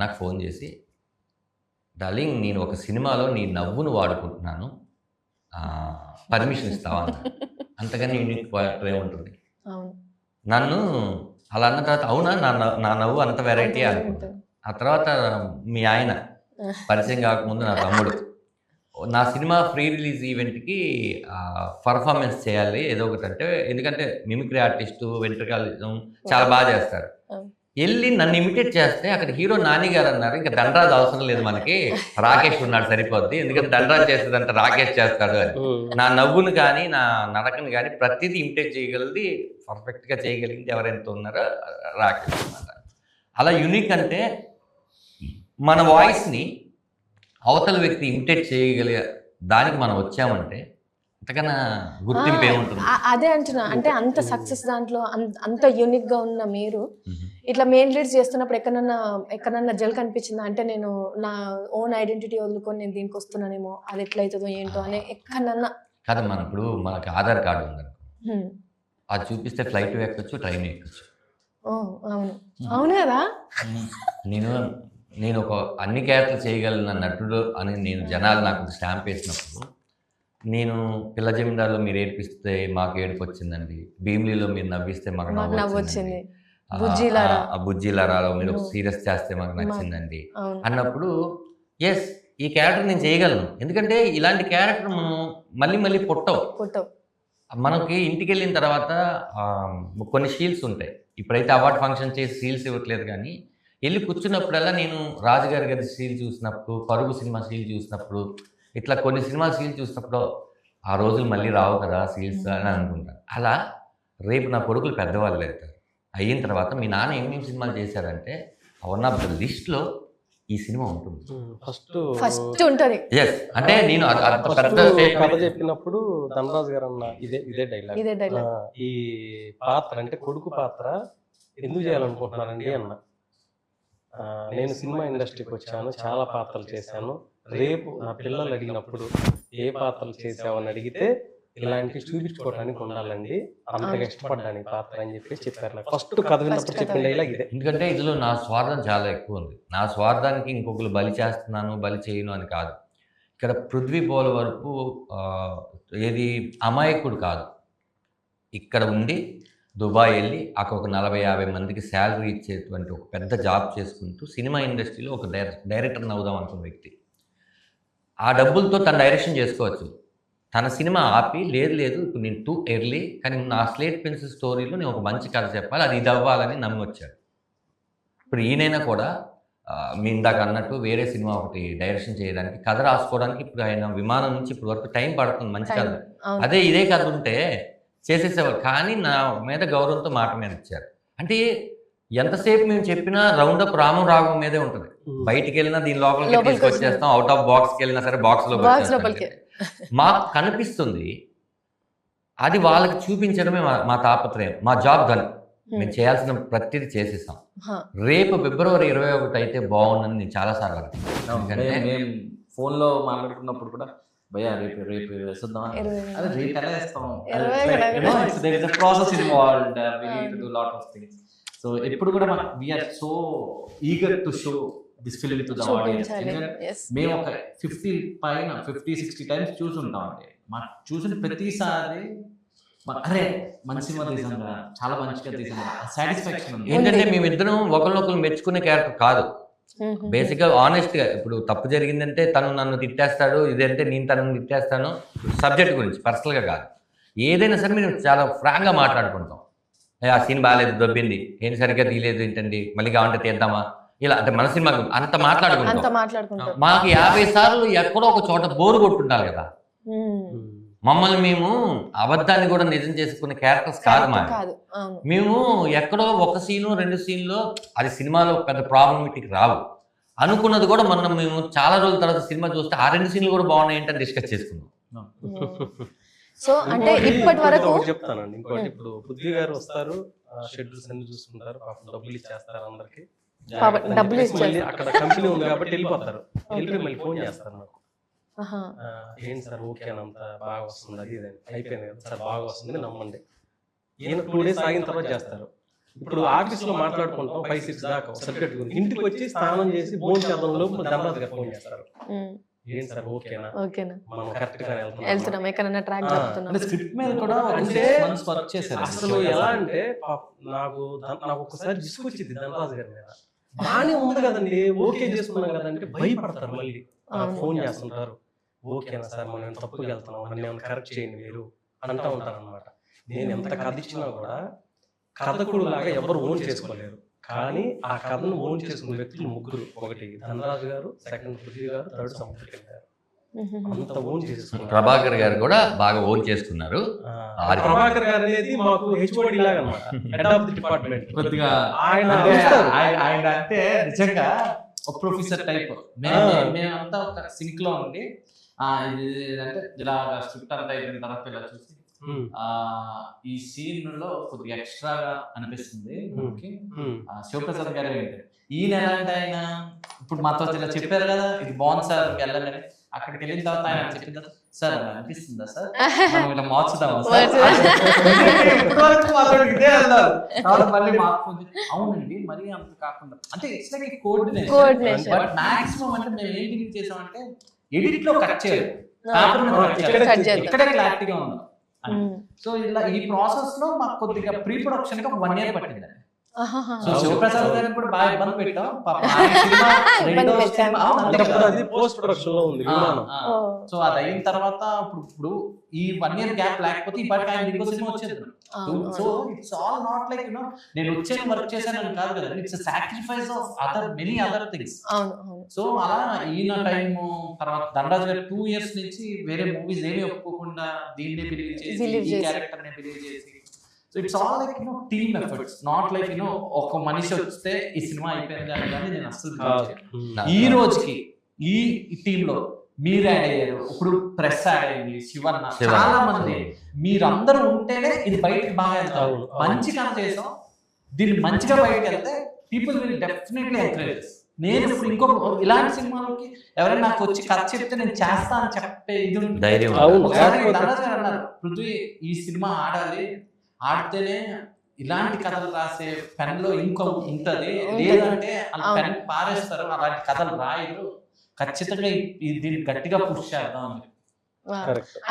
నాకు ఫోన్ చేసి, డార్లింగ్ నేను ఒక సినిమాలో నీ నవ్వును వాడుకుంటున్నాను, పర్మిషన్ ఇస్తావా అన్న. అంతగాని యూనిక్ ఉంటుంది. నన్ను అలా అన్న తర్వాత అవునా నా నవ్వు అంత వెరైటీ అనుకుంటాను. ఆ తర్వాత మీ ఆయన పరిచయం కాకముందు నా తమ్ముడు నా సినిమా ప్రీ రిలీజ్ ఈవెంట్కి పర్ఫార్మెన్స్ చేయాలి ఏదో ఒకటి అంటే, ఎందుకంటే మిమిక్రీ ఆర్టిస్టు వెంట్రుకలిజం చాలా బాగా చేస్తారు. వెళ్ళి నన్ను ఇమిటేట్ చేస్తే అక్కడ హీరో నాని గారు అన్నారు, ఇంకా ధనరాజ్ అవసరం లేదు మనకి, రాకేష్ ఉన్నాడు సరిపోద్ది, ఎందుకంటే ధనరాజ్ చేస్తుందంటే రాకేష్ చేస్తాడు అని. నా నవ్వును కానీ నా నడకను కానీ ప్రతిదీ ఇమిటేట్ చేయగలిగి పర్ఫెక్ట్గా చేయగలిగింది ఎవరెంత ఉన్నారో రాకేష్ అన్నమాట. అలా యూనిక్ అంటే మన వాయిస్ని అవతల వ్యక్తి ఇమిటేట్ చేయగలిగే దానికి మనం వచ్చామంటే అంతకన్నా గుర్తింపు ఏముంటుంది? అదే అంటున్నా, అంటే అంత సక్సెస్ దాంట్లో అంత యూనిక్ గా ఉన్న మీరు ఇట్లా మెయిన్ లీడ్స్ చేస్తున్నప్పుడు ఎక్కడన్నా జల్ కనిపించిందా? అంటే నేను నా ఓన్ ఐడెంటిటీ వదులుకొని నేను దీనికి వస్తున్నానేమో, అది ఎట్లయితుందో ఏంటో అని ఎక్కడన్నా? కాదు, ఇప్పుడు మనకు ఆధార్ కార్డు ఉందనుకో, అది చూపిస్తే ఫ్లైట్ ఎక్కొచ్చు, ట్రైన్ ఎక్కొచ్చు. అవును అవును కదా. నేను ఒక అన్ని క్యారెక్టర్లు చేయగలిగిన నటుడు అని నేను జనాలు నాకు స్టాంప్ వేసినప్పుడు, నేను పిల్ల జమీందారులో మీరు ఏడిపిస్తే మాకు ఏడుపు వచ్చిందండి, భీమిలీలో మీరు నవ్విస్తే మాకు నవ్వు వచ్చింది, బుజ్జిలారాలో మీరు సీరియస్ చేస్తే మాకు నచ్చిందండి అన్నప్పుడు ఎస్ ఈ క్యారెక్టర్ నేను చేయగలను. ఎందుకంటే ఇలాంటి క్యారెక్టర్ మనం మళ్ళీ పుట్టవు. మనకి ఇంటికి వెళ్ళిన తర్వాత కొన్ని షీల్స్ ఉంటాయి. ఇప్పుడైతే అవార్డ్ ఫంక్షన్ చేసి షీల్స్ ఇవ్వట్లేదు, కానీ వెళ్ళి కూర్చున్నప్పుడల్లా నేను రాజుగారి గారి సీల్ చూసినప్పుడు, పరుగు సినిమా సీల్ చూసినప్పుడు, ఇట్లా కొన్ని సినిమా సీల్ చూసినప్పుడు ఆ రోజులు మళ్ళీ రావు కదా సీల్స్ అని అనుకుంటాను. అలా రేపు నా కొడుకులు పెద్దవాళ్ళు అవుతారు. అయిన తర్వాత మీ నాన్న ఏమేమి సినిమాలు చేశారంటే వన్ ఆఫ్ ద లిస్ట్లో ఈ సినిమా ఉంటుంది. ఫస్ట్ ఉంటది. ఎస్, అంటే నేను అంత పెద్ద కథ చెప్పినప్పుడు ధనరాజు గారు అన్న ఇదే డైలాగ్, ఈ పాత్ర అంటే కొడుకు పాత్ర ఎందుకు చేయాలనుకుంటున్నారండి అన్న. నేను సినిమా ఇండస్ట్రీకి వచ్చాను, చాలా పాత్రలు చేశాను, రేపు నా పిల్లలు అడిగినప్పుడు ఏ పాత్రలు చేసావని అడిగితే ఇలాంటివి చూపించుకోవడానికి ఉండాలండి, అంతగా ఇష్టపడ్డాను పాత్ర అని చెప్పారు. ఫస్ట్ కథ విన్నప్పుడు చెప్పిన డైలాగ్ ఇదే. ఎందుకంటే ఇందులో నా స్వార్థం చాలా ఎక్కువ ఉంది. నా స్వార్థానికి ఇంకొకరు బలి చేస్తున్నాను, బలి చేయను అని కాదు. ఇక్కడ పృథ్వీ పోల వరకు ఏది అమాయకుడు కాదు. ఇక్కడ ఉండి దుబాయ్ వెళ్ళి అక్కడ ఒక 40-50 మందికి శాలరీ ఇచ్చేటువంటి ఒక పెద్ద జాబ్ చేసుకుంటూ సినిమా ఇండస్ట్రీలో ఒక డైరెక్టర్ని అవుదాం అనుకున్న వ్యక్తి. ఆ డబ్బులతో తన డైరెక్షన్ చేసుకోవచ్చు. తన సినిమా ఆపి లేదు ఇప్పుడు నేను టూ ఎర్లీ, కానీ నా స్లేట్ పెన్సిల్ స్టోరీలో నేను ఒక మంచి కథ చెప్పాలి, అది ఇది అవ్వాలని నమ్మి వచ్చాడు. ఇప్పుడు ఈయనైనా కూడా మీ ఇందాక అన్నట్టు వేరే సినిమా ఒకటి డైరెక్షన్ చేయడానికి, కథ రాసుకోవడానికి ఇప్పుడు ఆయన విమానం నుంచి ఇప్పుడు వరకు టైం పడుతుంది మంచి కథ. అదే ఇదే కథ ఉంటే చేసేసేవారు, కానీ నా మీద గౌరవంతో మాట మీద ఇచ్చారు. అంటే ఎంతసేపు మేము చెప్పినా రౌండప్ రామం రాగం మీదే ఉంటుంది. బయటికి వెళ్ళినా దీని లోపలికి తీసుకొచ్చేస్తాం, అవుట్ ఆఫ్ బాక్స్కి వెళ్ళినా సరే బాక్స్ లోపలికి మాకు కనిపిస్తుంది. అది వాళ్ళకి చూపించడమే మా తాపత్రయం, మా జాబ్ గన్. మేము చేయాల్సిన ప్రతిదీ చేసేసాం. రేపు ఫిబ్రవరి 21 అయితే బాగుందని నేను చాలాసార్లు అనుకుంటున్నాను. మేము ఫోన్లో మాట్లాడుకున్నప్పుడు కూడా భయ్యా రేపు వేస్తుందాం, అదే రేపు ఎలా వేస్తాం, process involved, we need to do lot of things. So ఎప్పుడు కూడా we are so eager to show this film to the audience. మేము ఒక 50-60 టైమ్స్ చూసుంటాం అండి. మాకు చూసిన ప్రతిసారి అరే మంచి సినిమా తీసాంగా, చాలా మంచిగా తీసాం, సాటిస్ఫాక్షన్ ఉంది. ఏంటంటే మేమిద్దరం ఒకరినొకరు మెచ్చుకునే క్యారెక్టర్ కాదు. బేసిక్గా ఆనెస్ట్గా ఇప్పుడు తప్పు జరిగిందంటే తను నన్ను తిట్టేస్తాడు, ఇదంటే నేను తనను తిట్టేస్తాను. సబ్జెక్ట్ గురించి పర్సనల్గా కాదు, ఏదైనా సరే మేము చాలా ఫ్రాంక్గా మాట్లాడుకుంటాం. ఆ సీన్ బాగాలేదు, దొబ్బింది, ఏం సరిగ్గా తీయలేదు ఏంటండి, మళ్ళీ కావాలంటే తీద్దామా, ఇలా అంటే మన సినిమా అంత మాట్లాడుకుంటాం. మాకు 50 సార్లు ఎక్కడో ఒక చోట బోరు కొట్టుండాలి కదా. మమ్మల్ని మేము అబద్ధాన్ని కూడా నిజం చేసుకునే క్యారెక్టర్స్ కాదు మా. మేము ఎక్కడో ఒక సీను 2 సీన్లో అది సినిమాలో పెద్ద ప్రాబ్లమేటిక్ రావు అనుకున్నది కూడా మనం మేము చాలా రోజుల తర్వాత సినిమా చూస్తే ఆ 2 సీన్లు కూడా బాగున్నాయి ఏంటని డిస్కస్ చేసుకున్నాం. సో అంటే ఇప్పటి వరకు చెప్తానండి. ఇంకోటి, ఇప్పుడు పృథ్వీ గారు వస్తారు, షెడ్యూల్స్ అన్ని చూసుకుంటారు, డబ్బులు ఇచ్చేస్తారు అందరికి, అక్కడ కంపెనీ ఉంది కాబట్టి వెళ్ళిపోతారు. వెళ్ళి మళ్ళీ ఫోన్ చేస్తారు నాకు, ఏంటి సార్ ఓకేనంత బాగా వస్తుంది, అది అయిపోయింది కదా సార్, బాగా వస్తుంది నమ్మండి. ఈయన 2 days ఆగిన తర్వాత చేస్తారు. ఇప్పుడు ఆఫీస్ లో మాట్లాడుకుంటాం 5-6 దాకా సబ్జెక్ట్ గురించి, ఇంటికి వచ్చి స్నానం చేసి భోజనం చేద్దాం లోపు ధనరాజు గారు ఫోన్ చేస్తారు, ఏంటి సార్ ఓకేనా, మనం కరెక్ట్ గా వెళ్తున్నాం, ఎక్కడైనా ట్రాక్ చెప్తున్నాం. స్క్రిప్ట్ మీద కూడా అంటే అసలు ఎలా అంటే నాకు ఒక్కసారి తీసుకొచ్చింది ధనరాజు గారి మీద, బాగానే ఉంది కదండి, ఓకే చేసుకున్నాం కదంటే భయపడతారు, మళ్ళీ ఫోన్ చేస్తుంటారు, ఓకేనా సార్ మనం తప్పుకి వెళ్తున్నాం, నన్ను ఏమైనా కరెక్ట్ చేయండి మీరు అంటూ ఉంటాను అనమాట. నేను ఎంత కథ ఇచ్చినా కూడా కథకుడు లాగా ఎవరు ఓన్ చేసుకోలేరు, కానీ ఆ కథను ఓన్ చేసుకున్న వ్యక్తులు 3. ఒకటి ధనరాజు గారు, సెకండ్ పృథ్వీ గారు, థర్డ్ సముద్రకళి గారు. అంత ఓన్ చేసుకున్నారు. ప్రభాకర్ గారు కూడా బాగా ఓన్ చేసుకున్నారు. ప్రభాకర్ గారు అనేది మాకు హెచ్ఓడి లాగా అన్నమాట, హెడ్ ఆఫ్ ది డిపార్ట్మెంట్. కొద్దిగా ఆయన అంటే నిజంగా ఒక ప్రొఫెసర్ టైప్. మేమంతా ఒక సింక్ లో ఉండి అంటే ఇలా స్క్రిప్ట్ అంతా అయిపోయిన తర్వాత ఇలా చూసి ఈ సీన్ లో కొద్దిగా ఎక్స్ట్రాగా అనిపిస్తుంది. శివప్రసాద్ గారు ఈయన ఎలా అంటే ఆయన ఇప్పుడు మాతో ఇలా చెప్పారు కదా, ఇది బాగుంది సార్ వెళ్ళాలని, అక్కడికి వెళ్ళిన తర్వాత ఆయన చెప్పిన తర్వాత సార్ అలా అనిపిస్తుందా సార్, మనం ఇలా మార్చుదామా సార్, మళ్ళీ అవునండి మరీ అంత కాకుండా అంటే it's like coordination. But maximum అంటే మేము ఏం థింక్ చేసామంటే ఎడిట్ లో కట్ చేయాలి, ఇక్కడే క్లారిటీగా ఉంది. సో ఇలా ఈ ప్రాసెస్ లో మాకు కొద్దిగా ప్రీ ప్రొడక్షన్ కి 1 year పట్టింది. సో శివప్రసాద్ గారిని కూడా బాగా ఇబ్బంది పెట్టాం. సో అది అయిన తర్వాత ఇప్పుడు ఈ 1 year గ్యాప్ లేకపోతే ఇప్పటికి ఆయన ఇంకో సినిమా వచ్చేది. So it's all not like you know నేను వచ్చేది వర్క్ చేశానని కాదు కదా, it's sacrifice of many other things. So అలా ఈయన టైం తర్వాత ధనరాజు గారు 2 years నుంచి వేరే మూవీస్ ఏమీ ఒప్పుకోకుండా దీన్నే బిలీవ్ చేసి ఈ క్యారెక్టర్ ని బిలీవ్ చేసి so it's all like team efforts, not like ఒక మనిషి వస్తే ఈ సినిమా అయిపోయింది అని కానీ నేను అసలు ఈ రోజుకి ఈ టీంలో మీరు యాడ్ అయ్యారు, ఇప్పుడు ప్రెస్ యాడ్ అయ్యింది, శివన్న, చాలా మంది మీరందరూ ఉంటేనే ఇది బయటకు బాగా వెళ్తారు. మంచిగా చేసాం, దీన్ని మంచిగా బయటకు వెళ్తే పీపుల్ విల్ డెఫినెట్లీ ఎంకరేజ్. నేను ఇప్పుడు ఇంకొక ఇలాంటి సినిమాలకి ఎవరైనా నాకు వచ్చి కథ చెప్తే నేను చేస్తా అని చెప్పే ఇది ధైర్యం. అన్నారు, పృథ్వీ ఈ సినిమా ఆడాలి, ఆడితేనే ఇలాంటి కథలు రాసే పెన్ లో ఇంకో ఉంటది, లేదంటే పెన్ పారేస్తారు, అలాంటి కథలు రాయరు, ఖచ్చితంగా దీన్ని గట్టిగా పుష్ చేద్దాం అని.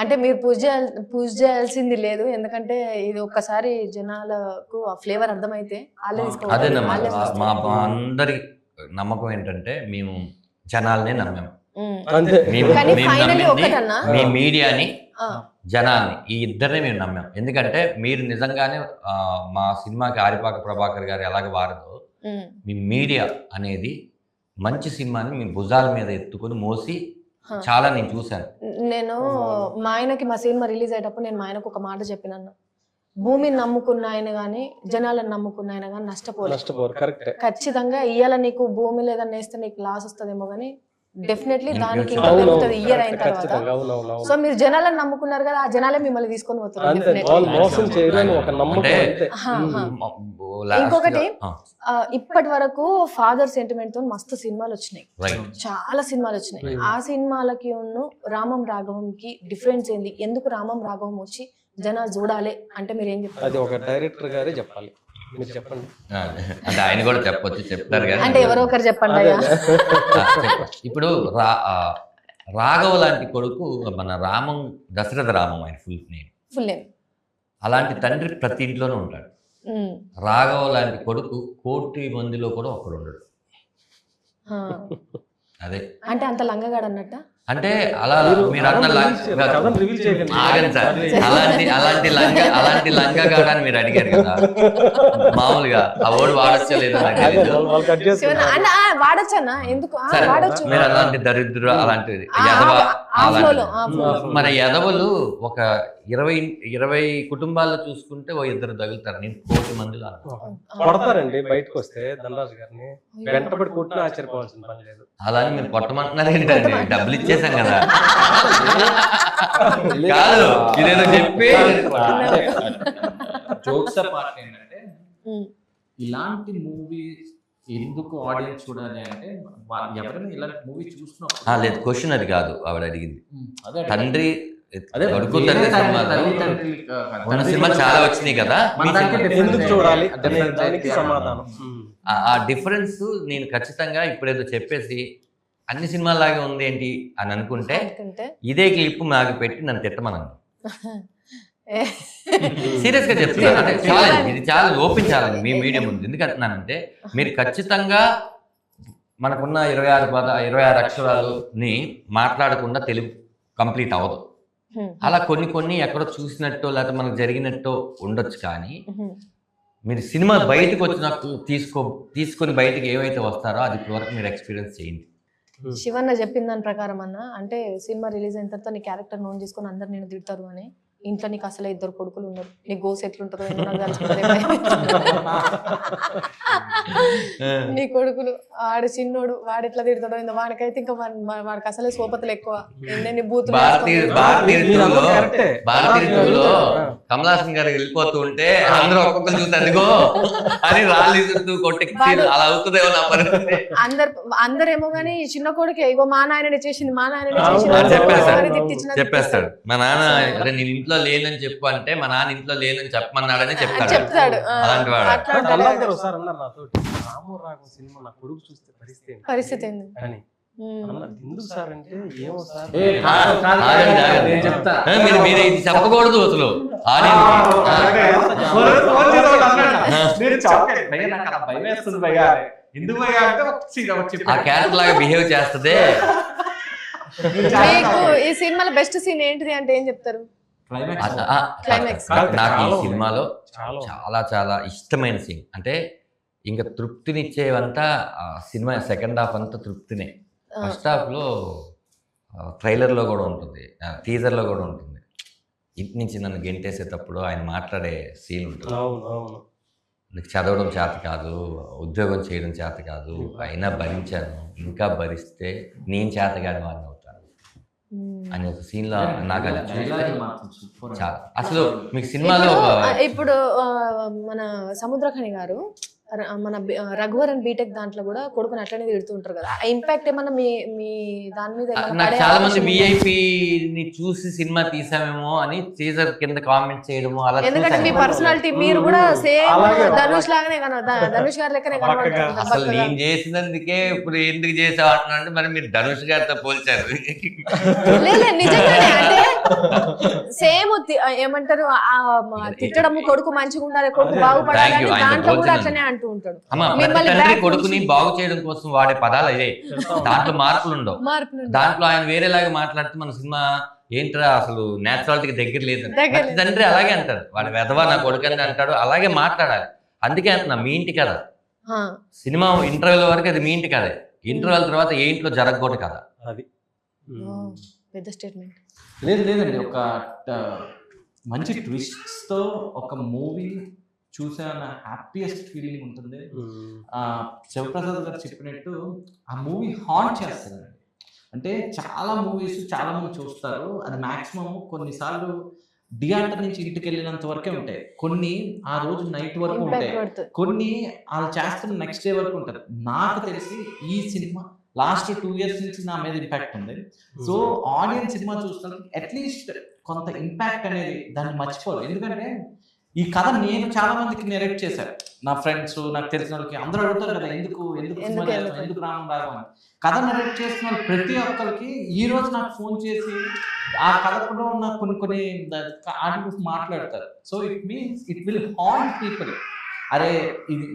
అంటే మీరు పూజ చేయాల్సింది లేదు, ఎందుకంటే ఇది ఒక్కసారి జనాలకు ఆ ఫ్లేవర్ అర్థమైతే అదేనమ్మా మా అందరి నమ్మకం ఏంటంటే మేము జనాల్ని నమ్మాము, మీ మీడియాని జనాల్ని, ఈ ఇద్దరిని మేము నమ్మాం. ఎందుకంటే మీరు నిజంగానే మా సినిమాకి ఆరిపాక ప్రభాకర్ గారు ఎలాగ వారదో మీ మీడియా అనేది మంచి సినిమాని మీ భుజాల మీద ఎత్తుకొని మోసి చాలా నేను చూశాను. నేను మా ఆయనకి మా సినిమా రిలీజ్ అయ్యేటప్పుడు నేను మా ఆయనకు ఒక మాట చెప్పినాను, భూమిని నమ్ముకున్న ఆయన గానీ జనాలను నమ్ముకున్న ఆయన గానీ నష్టపోరు. ఖచ్చితంగా ఇయ్యాల నీకు భూమి లేదని వేస్తే నీకు లాస్ వస్తుందేమో గానీ డెఫినెట్లీ దానికి ఇంకా పెరుగుతుంది ఇయర్ అయిన తర్వాత. సో మీరు జనాలను నమ్ముకున్నారు కదా, ఆ జనాలే మిమ్మల్ని తీసుకొని పోతున్నారు. ఇంకొకటి, ఇప్పటి వరకు ఫాదర్ సెంటిమెంట్ తో మస్తు సినిమాలు వచ్చినాయి, చాలా సినిమాలు వచ్చినాయి. ఆ సినిమాలకి రామం రాఘవంకి డిఫరెన్స్ ఏంది? ఎందుకు రామం రాఘవం వచ్చి జనాలు చూడాలి అంటే మీరు ఏం చెప్తారు? అది ఒక డైరెక్టర్ గారే చెప్పాలి, మీరు చెప్పండి. అంటే ఆయన కూడా చెప్పొచ్చు, చెప్తారు కదా, అంటే ఎవరో ఒకరు చెప్పండి. ఇప్పుడు రాఘవ లాంటి కొడుకు మన రామం, దశరథ రామం ఆయన ఫుల్ నేమ్. అలాంటి తండ్రి ప్రతి ఇంట్లోనే ఉంటాడు. రాఘవ లాంటి కొడుకు 1,00,00,000 మందిలో కూడా ఒకడు ఉండడు. అదే అంటే అంత లంగగాడు అన్నట్ట. అంటే అలా మీరు అన్న అలాంటి లంగా మీరు అడిగారు కదా, మామూలుగా ఆ ఓడి వాడచ్చలేదు వాడచ్చన్నా, ఎందుకు మీరు అలాంటి దరిద్రులు అలాంటిది మన ఎదవలు ఒక 20 కుటుంబాల్లో చూసుకుంటే ఓ 2 తగులుతారు. నేను 1,00,00,000 మందిలో కొడతారండి. బయటకు వస్తే ధనరాజు గారిని వెంటబడి కొట్టినా ఆశ్చర్యపోవాల్సిన పని లేదు. అలానే మీరు కొట్టమంటున్నారు ఏంటండి? డబ్బులు ఇచ్చేసాం కదా. కాదు, ఇదేదో చెప్పి జోక్స్ పార్ట్ ఏంటంటే, ఇలాంటి మూవీ ఎందుకు ఆడియన్స్ చూడాలి అంటే, ఎవరైనా ఇలాంటి మూవీ చూసినప్పుడు లేదు, క్వశ్చన్ అది కాదు ఆవిడ అడిగింది. తండ్రి సినిమా చాలా వచ్చినాయి కదా, ఎందుకు చూడాలి దానికి సమాధానం. ఆ డిఫరెన్స్ నేను ఖచ్చితంగా ఇప్పుడేదో చెప్పేసి అన్ని సినిమాలాగే ఉంది ఏంటి అని అనుకుంటే ఇదే క్లిప్ నాకు పెట్టి నన్ను తిట్టమనండి. సీరియస్ గా చెప్తున్నాను, ఛాలెంజ్ ఇది, చాలా ఓపెన్ ఛాలెంజ్ మీ మీడియం ఉంది. ఎందుకంటున్నానంటే మీరు ఖచ్చితంగా మనకున్న 26 అక్షరాలని మాట్లాడకుండా తెలుగు కంప్లీట్ అవ్వదు. అలా కొన్ని ఎక్కడో చూసినట్టో లేకపోతే మనకు జరిగినట్టో ఉండొచ్చు, కానీ మీరు సినిమా బయటకు వచ్చినప్పుడు తీసుకొని బయటకు ఏవైతే వస్తారో అది వరకు మీరు ఎక్స్పీరియన్స్ చేయండి. శివన్న చెప్పిన దాని ప్రకారం అన్న, అంటే సినిమా రిలీజ్ అయిన తర్వాత నీ క్యారెక్టర్ నోన్ చేసుకొని అందరు నేను తిడతారు అని, ఇంట్లో నీకు అసలు 2 కొడుకులు ఉన్నారు, నీ గోస్ ఎట్లుంటుందో నీ కొడుకులు, వాడు చిన్నోడు, వాడు ఎట్లా తిడతాడో వాడికైతే ఇంకా వాడికి అసలే సోపతులు ఎక్కువ. ఎన్ని బూతులు కమలాసన్ గారు వెళ్ళిపోతూ ఉంటే అందరూ ఒక్కొక్కరు చూసి అదిగో అని రాళ్ళు కొట్టి అలా అవుతుందేమో. అందరేమో గానీ చిన్న కొడుకే ఇగో మా నాయనని చేసింది, మా నాయనని చెప్పేస్తాడు. మా నాన్న నేను ఇంట్లో లేనని చెప్పు అంటే మా నాన్న ఇంట్లో లేనని చెప్పమన్నాడని చెప్తాడు. అలాంటి వాడు పరిస్థితి మీరు ఇది చెప్పకూడదు అసలు. ఆ క్యారెక్టర్ లాగా బిహేవ్ చేస్తుంది. ఈ సినిమాలో బెస్ట్ సీన్ ఏంటిది అంటే ఏం చెప్తారు? నాకు ఈ సినిమాలో చాలా చాలా ఇష్టమైన సీన్ అంటే ఇంకా తృప్తినిచ్చేవంతా సినిమా సెకండ్ హాఫ్ అంతా తృప్తినే. ఫస్ట్ హాఫ్ లో ట్రైలర్ లో కూడా ఉంటుంది, టీజర్ లో కూడా ఉంటుంది. ఇంటి నుంచి నన్ను గెంటేసేటప్పుడు ఆయన మాట్లాడే సీన్ ఉంటుంది. అవును అవును. నీకు చదవడం చేత కాదు, ఉద్యోగం చేయడం చేత కాదు, అయినా భరించాను, ఇంకా భరిస్తే నేను చేతగాని వాడిని అవుతాను అనే ఒక సీన్లో నాకు అది చూస్తే చాలా అసలు మీకు సినిమాలో ఇప్పుడు మన సముద్రఖని గారు మన రఘువరన్ బీటెక్ దాంట్లో కూడా కొడుకుని అట్లనే తిడుతూ ఉంటారు కదా, ఆ ఇంపాక్ట్ ఏమన్నా మీ దాని మీద నాకు చాలా మంది విఐపిని చూసి సినిమా తీసామేమో అని టీజర్ కింద కామెంట్ చేయడము అలా, ఎందుకంటే మీ పర్సనాలిటీ మీరు కూడా సేమ్ ధనుష్ లాగానే ధనుష్ గారి లెక్కనే కనబడుతుంది. అసలు నేను చేసినందుకే ఇప్పుడు ఎందుకు చేసావు అంటున్నారంటే మరి మీరు ధనుష్ గారితో పోల్చారు. లేదు నిజంగానే, అంటే సేమ్ ఏమంటారు తిట్టడము, కొడుకు మంచిగా ఉండాలి, కొడుకు బాగుపడాలి అని దాంట్లో కూడా అట్లనే అంటూ ఉంటాడు. తండ్రి కొడుకుని బాగు చేయడం కోసం వాడే పదాలు అయ్యే, దాంట్లో మార్పులు ఉండవు. దాంట్లో ఆయన వేరేలాగా మాట్లాడితే మన సినిమా ఏంట్రా అసలు నేచురాలిటీకి దగ్గర లేదు. ప్రతి తండ్రి అలాగే అంటారు, వాడి వెధవా నా కొడుకు అని అంటాడు, అలాగే మాట్లాడాలి. అందుకే అంటున్నా మీ ఇంటి కథ సినిమా ఇంటర్వ్యూల వరకు అది మీ ఇంటి కథే, ఇంటర్వ్యూల తర్వాత ఏ ఇంట్లో జరగకూడదు కదా అది. పెద్ద స్టేట్మెంట్. లేదండి, ఒక మంచి ట్విస్ట్తో ఒక మూవీ చూసాన హ్యాపీయెస్ట్ ఫీలింగ్ ఉంటుంది. శివప్రసాద్ గారు చెప్పినట్టు ఆ మూవీ హాంట్ చేస్తుందండి. అంటే చాలా మూవీస్ చాలా మంది చూస్తారు, అది మాక్సిమం కొన్నిసార్లు థియేటర్ నుంచి ఇంటికి వెళ్ళినంత వరకే ఉంటాయి, కొన్ని ఆ రోజు నైట్ వరకు ఉంటాయి, కొన్ని వాళ్ళు చేస్తున్న నెక్స్ట్ డే వరకు ఉంటారు. నాకు తెలిసి ఈ సినిమా లాస్ట్ 2 years నుంచి నా మీద ఇంపాక్ట్ ఉంది. సో ఆడియన్స్ సినిమా చూస్తారు అట్లీస్ట్ కొంత ఇంపాక్ట్ అనేది దాన్ని మర్చిపోరు. ఎందుకంటే ఈ కథ నేను చాలా మందికి నెరేట్ చేశాను, నా ఫ్రెండ్స్ నాకు తెలిసిన వాళ్ళకి అందరూ అడుగుతారు కదా ఎందుకు రామం రాఘవం అని. కథ నెరేట్ చేసిన వాళ్ళు ప్రతి ఒక్కరికి ఈ రోజు నాకు ఫోన్ చేసి ఆ కథలో ఉన్న కొన్ని ఆర్టికల్స్ మాట్లాడతారు. So it means it will haunt people. అరే ఇది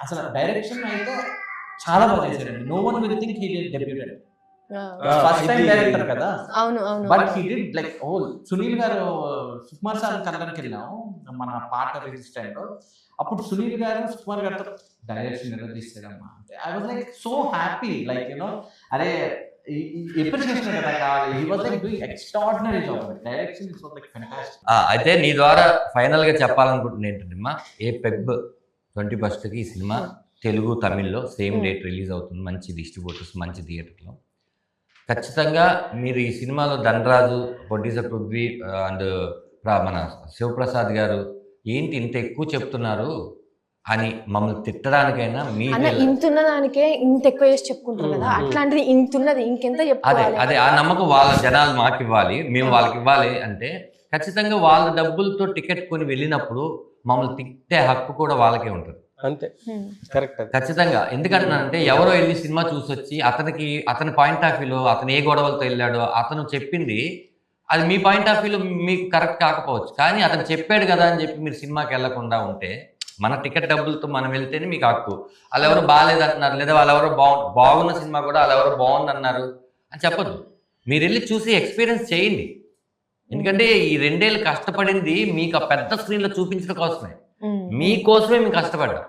అసలు డైరెక్షన్ అయితే చాలా బాగా చేశారండి. No one will think he did debuted, first time director కదా. But he did like Sunil garu Sukumar sir కలడానికి వెళ్ళాము మన పాట రిలీజ్ టైంలో. అప్పుడు సునీల్ గారు సుకుమార్ గారితో డైరెక్షన్ ఎలా తీస్తారమ్మా అంటే I was like so happy, like you know అరే ఎప్రిషియేషన్ కదా కావాలి. He was like doing extraordinary job. Direction is like fantastic. అయితే నీ ద్వారా ఫైనల్ గా చెప్పాలనుకుంటున్నా ఏంటంటే Feb 21కి ఈ సినిమా తెలుగు తమిళ్లో సేమ్ డేట్ రిలీజ్ అవుతుంది. మంచి డిస్ట్రిబ్యూటర్స్, మంచి థియేటర్లో. ఖచ్చితంగా మీరు ఈ సినిమాలో ధనరాజు, ప్రొడ్యూసర్ పృథ్వీ అండ్ మన శివప్రసాద్ గారు ఏంటి ఇంత ఎక్కువ చెప్తున్నారు అని మమ్మల్ని తిట్టడానికైనా ఇంతున్న దానికే ఇంత ఎక్కువ చేసి చెప్పుకుంటారు కదా, అట్లాంటిది ఇంతున్నది ఇంకెంత చెప్పాలి. అదే ఆ నమ్మకం వాళ్ళ జనాలు మాకు ఇవ్వాలి, మేము వాళ్ళకి ఇవ్వాలి అంటే ఖచ్చితంగా వాళ్ళ డబ్బులతో టికెట్ కొని వెళ్ళినప్పుడు మమ్మల్ని తిట్టే హక్కు కూడా వాళ్ళకే ఉంటుంది. అంతే, కరెక్ట్. ఖచ్చితంగా. ఎందుకంటున్నానంటే ఎవరో వెళ్ళి సినిమా చూసొచ్చి అతని పాయింట్ ఆఫ్ వ్యూలో అతను ఏ గొడవలతో వెళ్ళాడో అతను చెప్పింది అది మీ పాయింట్ ఆఫ్ వ్యూలో మీకు కరెక్ట్ కాకపోవచ్చు, కానీ అతను చెప్పాడు కదా అని చెప్పి మీరు సినిమాకి వెళ్ళకుండా ఉంటే మన టికెట్ డబ్బులతో మనం వెళ్తేనే మీకు హక్కు. వాళ్ళు ఎవరు బాగాలేదు అంటున్నారు, లేదా వాళ్ళు ఎవరో బాగున్న సినిమా కూడా వాళ్ళు ఎవరో బాగుంది అన్నారు అని చెప్పొద్దు. మీరు వెళ్ళి చూసి ఎక్స్పీరియన్స్ చేయండి. ఎందుకంటే ఈ 2 ఏళ్ళు కష్టపడింది మీకు ఆ పెద్ద స్క్రీన్లో చూపించడం కోసమే, మీకోసమే మేము కష్టపడ్డాం.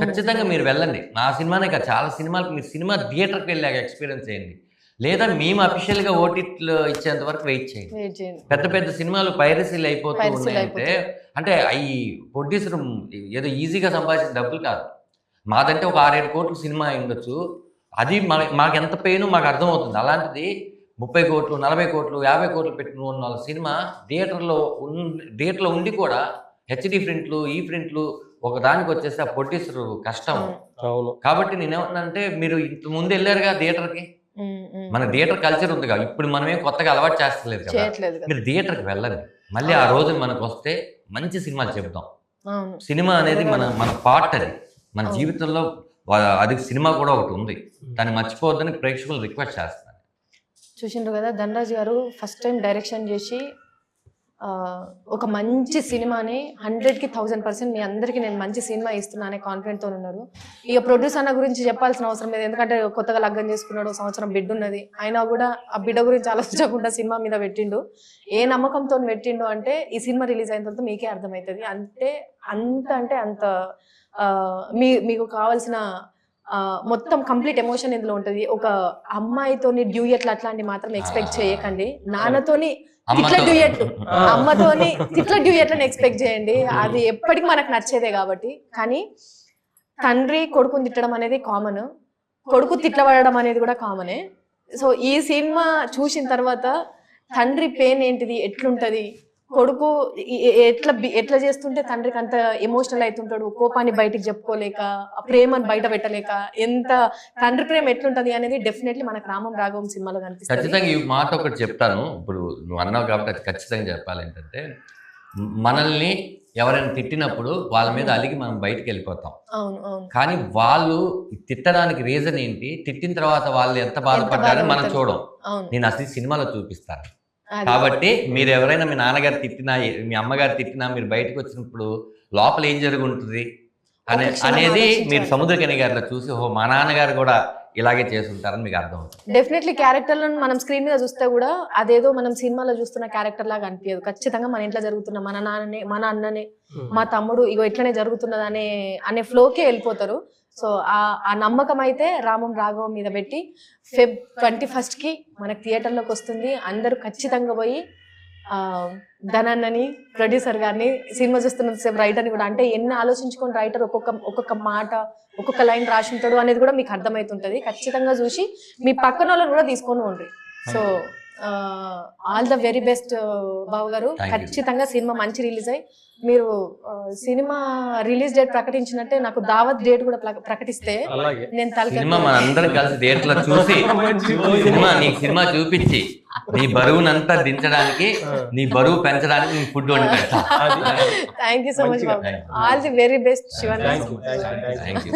ఖచ్చితంగా మీరు వెళ్ళండి. నా సినిమానే కాదు, చాలా సినిమాలకు మీరు సినిమా థియేటర్కి వెళ్ళాక ఎక్స్పీరియన్స్ చేయండి, లేదా మేము అఫీషియల్గా ఓటీటీలో ఇచ్చేంత వరకు వెయిట్ చేయండి. పెద్ద సినిమాలు పైరసీలు అయిపోతూ ఉన్నాయంటే అంటే ఈ ప్రొడ్యూసర్ ఏదో ఈజీగా సంపాదించిన డబ్బులు కాదు. మాదంటే ఒక 6-7 కోట్ల సినిమా అయి ఉండొచ్చు, అది మాకు ఎంత పెయిన్ మాకు అర్థమవుతుంది. అలాంటిది 30 కోట్లు 40 కోట్లు 50 కోట్లు పెట్టిన వాళ్ళ సినిమా థియేటర్లో ఉండి కూడా హెచ్డి ప్రింట్లు ఈ ప్రింట్లు ఒక దానికి వచ్చేసి ఆ ప్రొడ్యూసర్ కష్టం. కాబట్టి నేనేమన్నానంటే మీరు ఇంత ముందు వెళ్ళారుగా థియేటర్కి, మన థియేటర్ కల్చర్ ఉందిగా, ఇప్పుడు మనమే కొత్తగా అలవాటు చేస్తలేదు కదా, మీరు థియేటర్కి వెళ్ళండి. మళ్ళీ ఆ రోజు మనకు వస్తే మంచి సినిమాలు చెప్తాం. సినిమా అనేది మన పార్ట్, అది మన జీవితంలో అది సినిమా కూడా ఒకటి ఉంది, దాన్ని మర్చిపోవద్దని ప్రేక్షకులు రిక్వెస్ట్ చేస్తాను. చూసిండ్రు కదా, ధనరాజ్ గారు ఫస్ట్ టైం డైరెక్షన్ చేసి ఒక మంచి సినిమాని 100కి 1000% మీ అందరికీ నేను మంచి సినిమా ఇస్తున్నానే కాన్ఫిడెంట్తో ఉన్నారు. ఇక ప్రొడ్యూసర్ అన్న గురించి చెప్పాల్సిన అవసరం లేదు, ఎందుకంటే కొత్తగా లగ్గం చేసుకున్నాడు, సంవత్సరం బిడ్డ ఉన్నది, అయినా కూడా ఆ బిడ్డ గురించి ఆలోచించకుండా సినిమా మీద పెట్టిండు. ఏ నమ్మకంతో పెట్టిండు అంటే ఈ సినిమా రిలీజ్ అయిన తర్వాత మీకే అర్థమవుతుంది. అంత మీకు కావాల్సిన మొత్తం కంప్లీట్ ఎమోషన్ ఇందులో ఉంటుంది. ఒక అమ్మాయితోని డ్యూయట్లు అట్లాంటి మాత్రం ఎక్స్పెక్ట్ చేయకండి. నాన్నతోని తిట్ల డ్యూయట్, అమ్మతోని తిట్ల డ్యూయట్లను ఎక్స్పెక్ట్ చేయండి. అది ఎప్పటికీ మనకు నచ్చేదే కాబట్టి. కానీ తండ్రి కొడుకుని తిట్టడం అనేది కామన్, కొడుకు తిట్లబడడం అనేది కూడా కామనే. సో ఈ సినిమా చూసిన తర్వాత తండ్రి పెయిన్ ఏంటిది, ఎట్లుంటది, కొడుకు ఎట్లా చేస్తుంటే తండ్రికి అంత ఎమోషనల్ అవుతుంటాడు, కోపాన్ని బయటికి చెప్పుకోలేక, ఆ ప్రేమను బయట పెట్టలేక, ఎంత తండ్రి ప్రేమ ఎట్లుంటది అనేది డెఫినెట్లీ మనకు రామం రాఘవం సినిమాలో కనిపిస్తుంది. ఖచ్చితంగా ఈ మాట ఒకటి చెప్తాను. ఇప్పుడు నువ్వు అన్నావు కాబట్టి అది ఖచ్చితంగా చెప్పాలి. ఏంటంటే మనల్ని ఎవరైనా తిట్టినప్పుడు వాళ్ళ మీద అలిగి మనం బయటికి వెళ్ళిపోతాం. కానీ వాళ్ళు తిట్టడానికి రీజన్ ఏంటి, తిట్టిన తర్వాత వాళ్ళు ఎంత బాధపడ్డారని మనం చూడం. నేను అసలు సినిమాలో చూపిస్తాను. కాబట్టి మీరు ఎవరైనా మీ నాన్నగారు తిట్టినా, మీ అమ్మగారు తిట్టినా, మీరు బయటకు వచ్చినప్పుడు లోపల ఏం జరుగుంటుంది అనేది మీరు సముద్రకని గారిలో చూసి, ఓహో మా నాన్నగారు కూడా ఇలాగే చేస్తుంటారని మీకు అర్థం అవుతుంది. డెఫినెట్లీ క్యారెక్టర్లను మనం స్క్రీన్ మీద చూస్తే కూడా అదేదో మనం సినిమాలో చూస్తున్న క్యారెక్టర్ లాగా అనిపించదు. ఖచ్చితంగా మన ఇంట్లో జరుగుతున్న, మన నాన్ననే, మన అన్ననే, మా తమ్ముడు ఇగో ఇట్లనే జరుగుతున్నది అనే ఫ్లోకే వెళ్ళిపోతారు. సో ఆ నమ్మకం అయితే రామం రాఘవం మీద పెట్టి Feb 21కి మనకి థియేటర్లోకి వస్తుంది. అందరూ ఖచ్చితంగా పోయి ధనన్నని, ప్రొడ్యూసర్ గారిని, సినిమా చూస్తున్న రైటర్ని కూడా, అంటే ఎన్ని ఆలోచించుకొని రైటర్ ఒక్కొక్క మాట, ఒక్కొక్క లైన్ రాసి ఉంటాడు అనేది కూడా మీకు అర్థమవుతుంటది. ఖచ్చితంగా చూసి మీ పక్కన వాళ్ళని కూడా తీసుకొని ఉండ్రి. So all the very best Babu garu. ఖచ్చితంగా సినిమా మంచి రిలీజ్ అయ్యి మీరు సినిమా రిలీజ్ డేట్ ప్రకటించినట్టే నాకు దావత్ డేట్ కూడా ప్రకటిస్తే నేను సినిమా మన అందరం కలిసి థియేటర్లో చూసి నీకు సినిమా చూపించి నీ బరువునంతా దించడానికి, నీ బరువు పెంచడానికి నీ ఫుడ్ వండి పెడతా. థ్యాంక్ యూ సో మచ్ బాబు. All the very best Shivan. Thank you.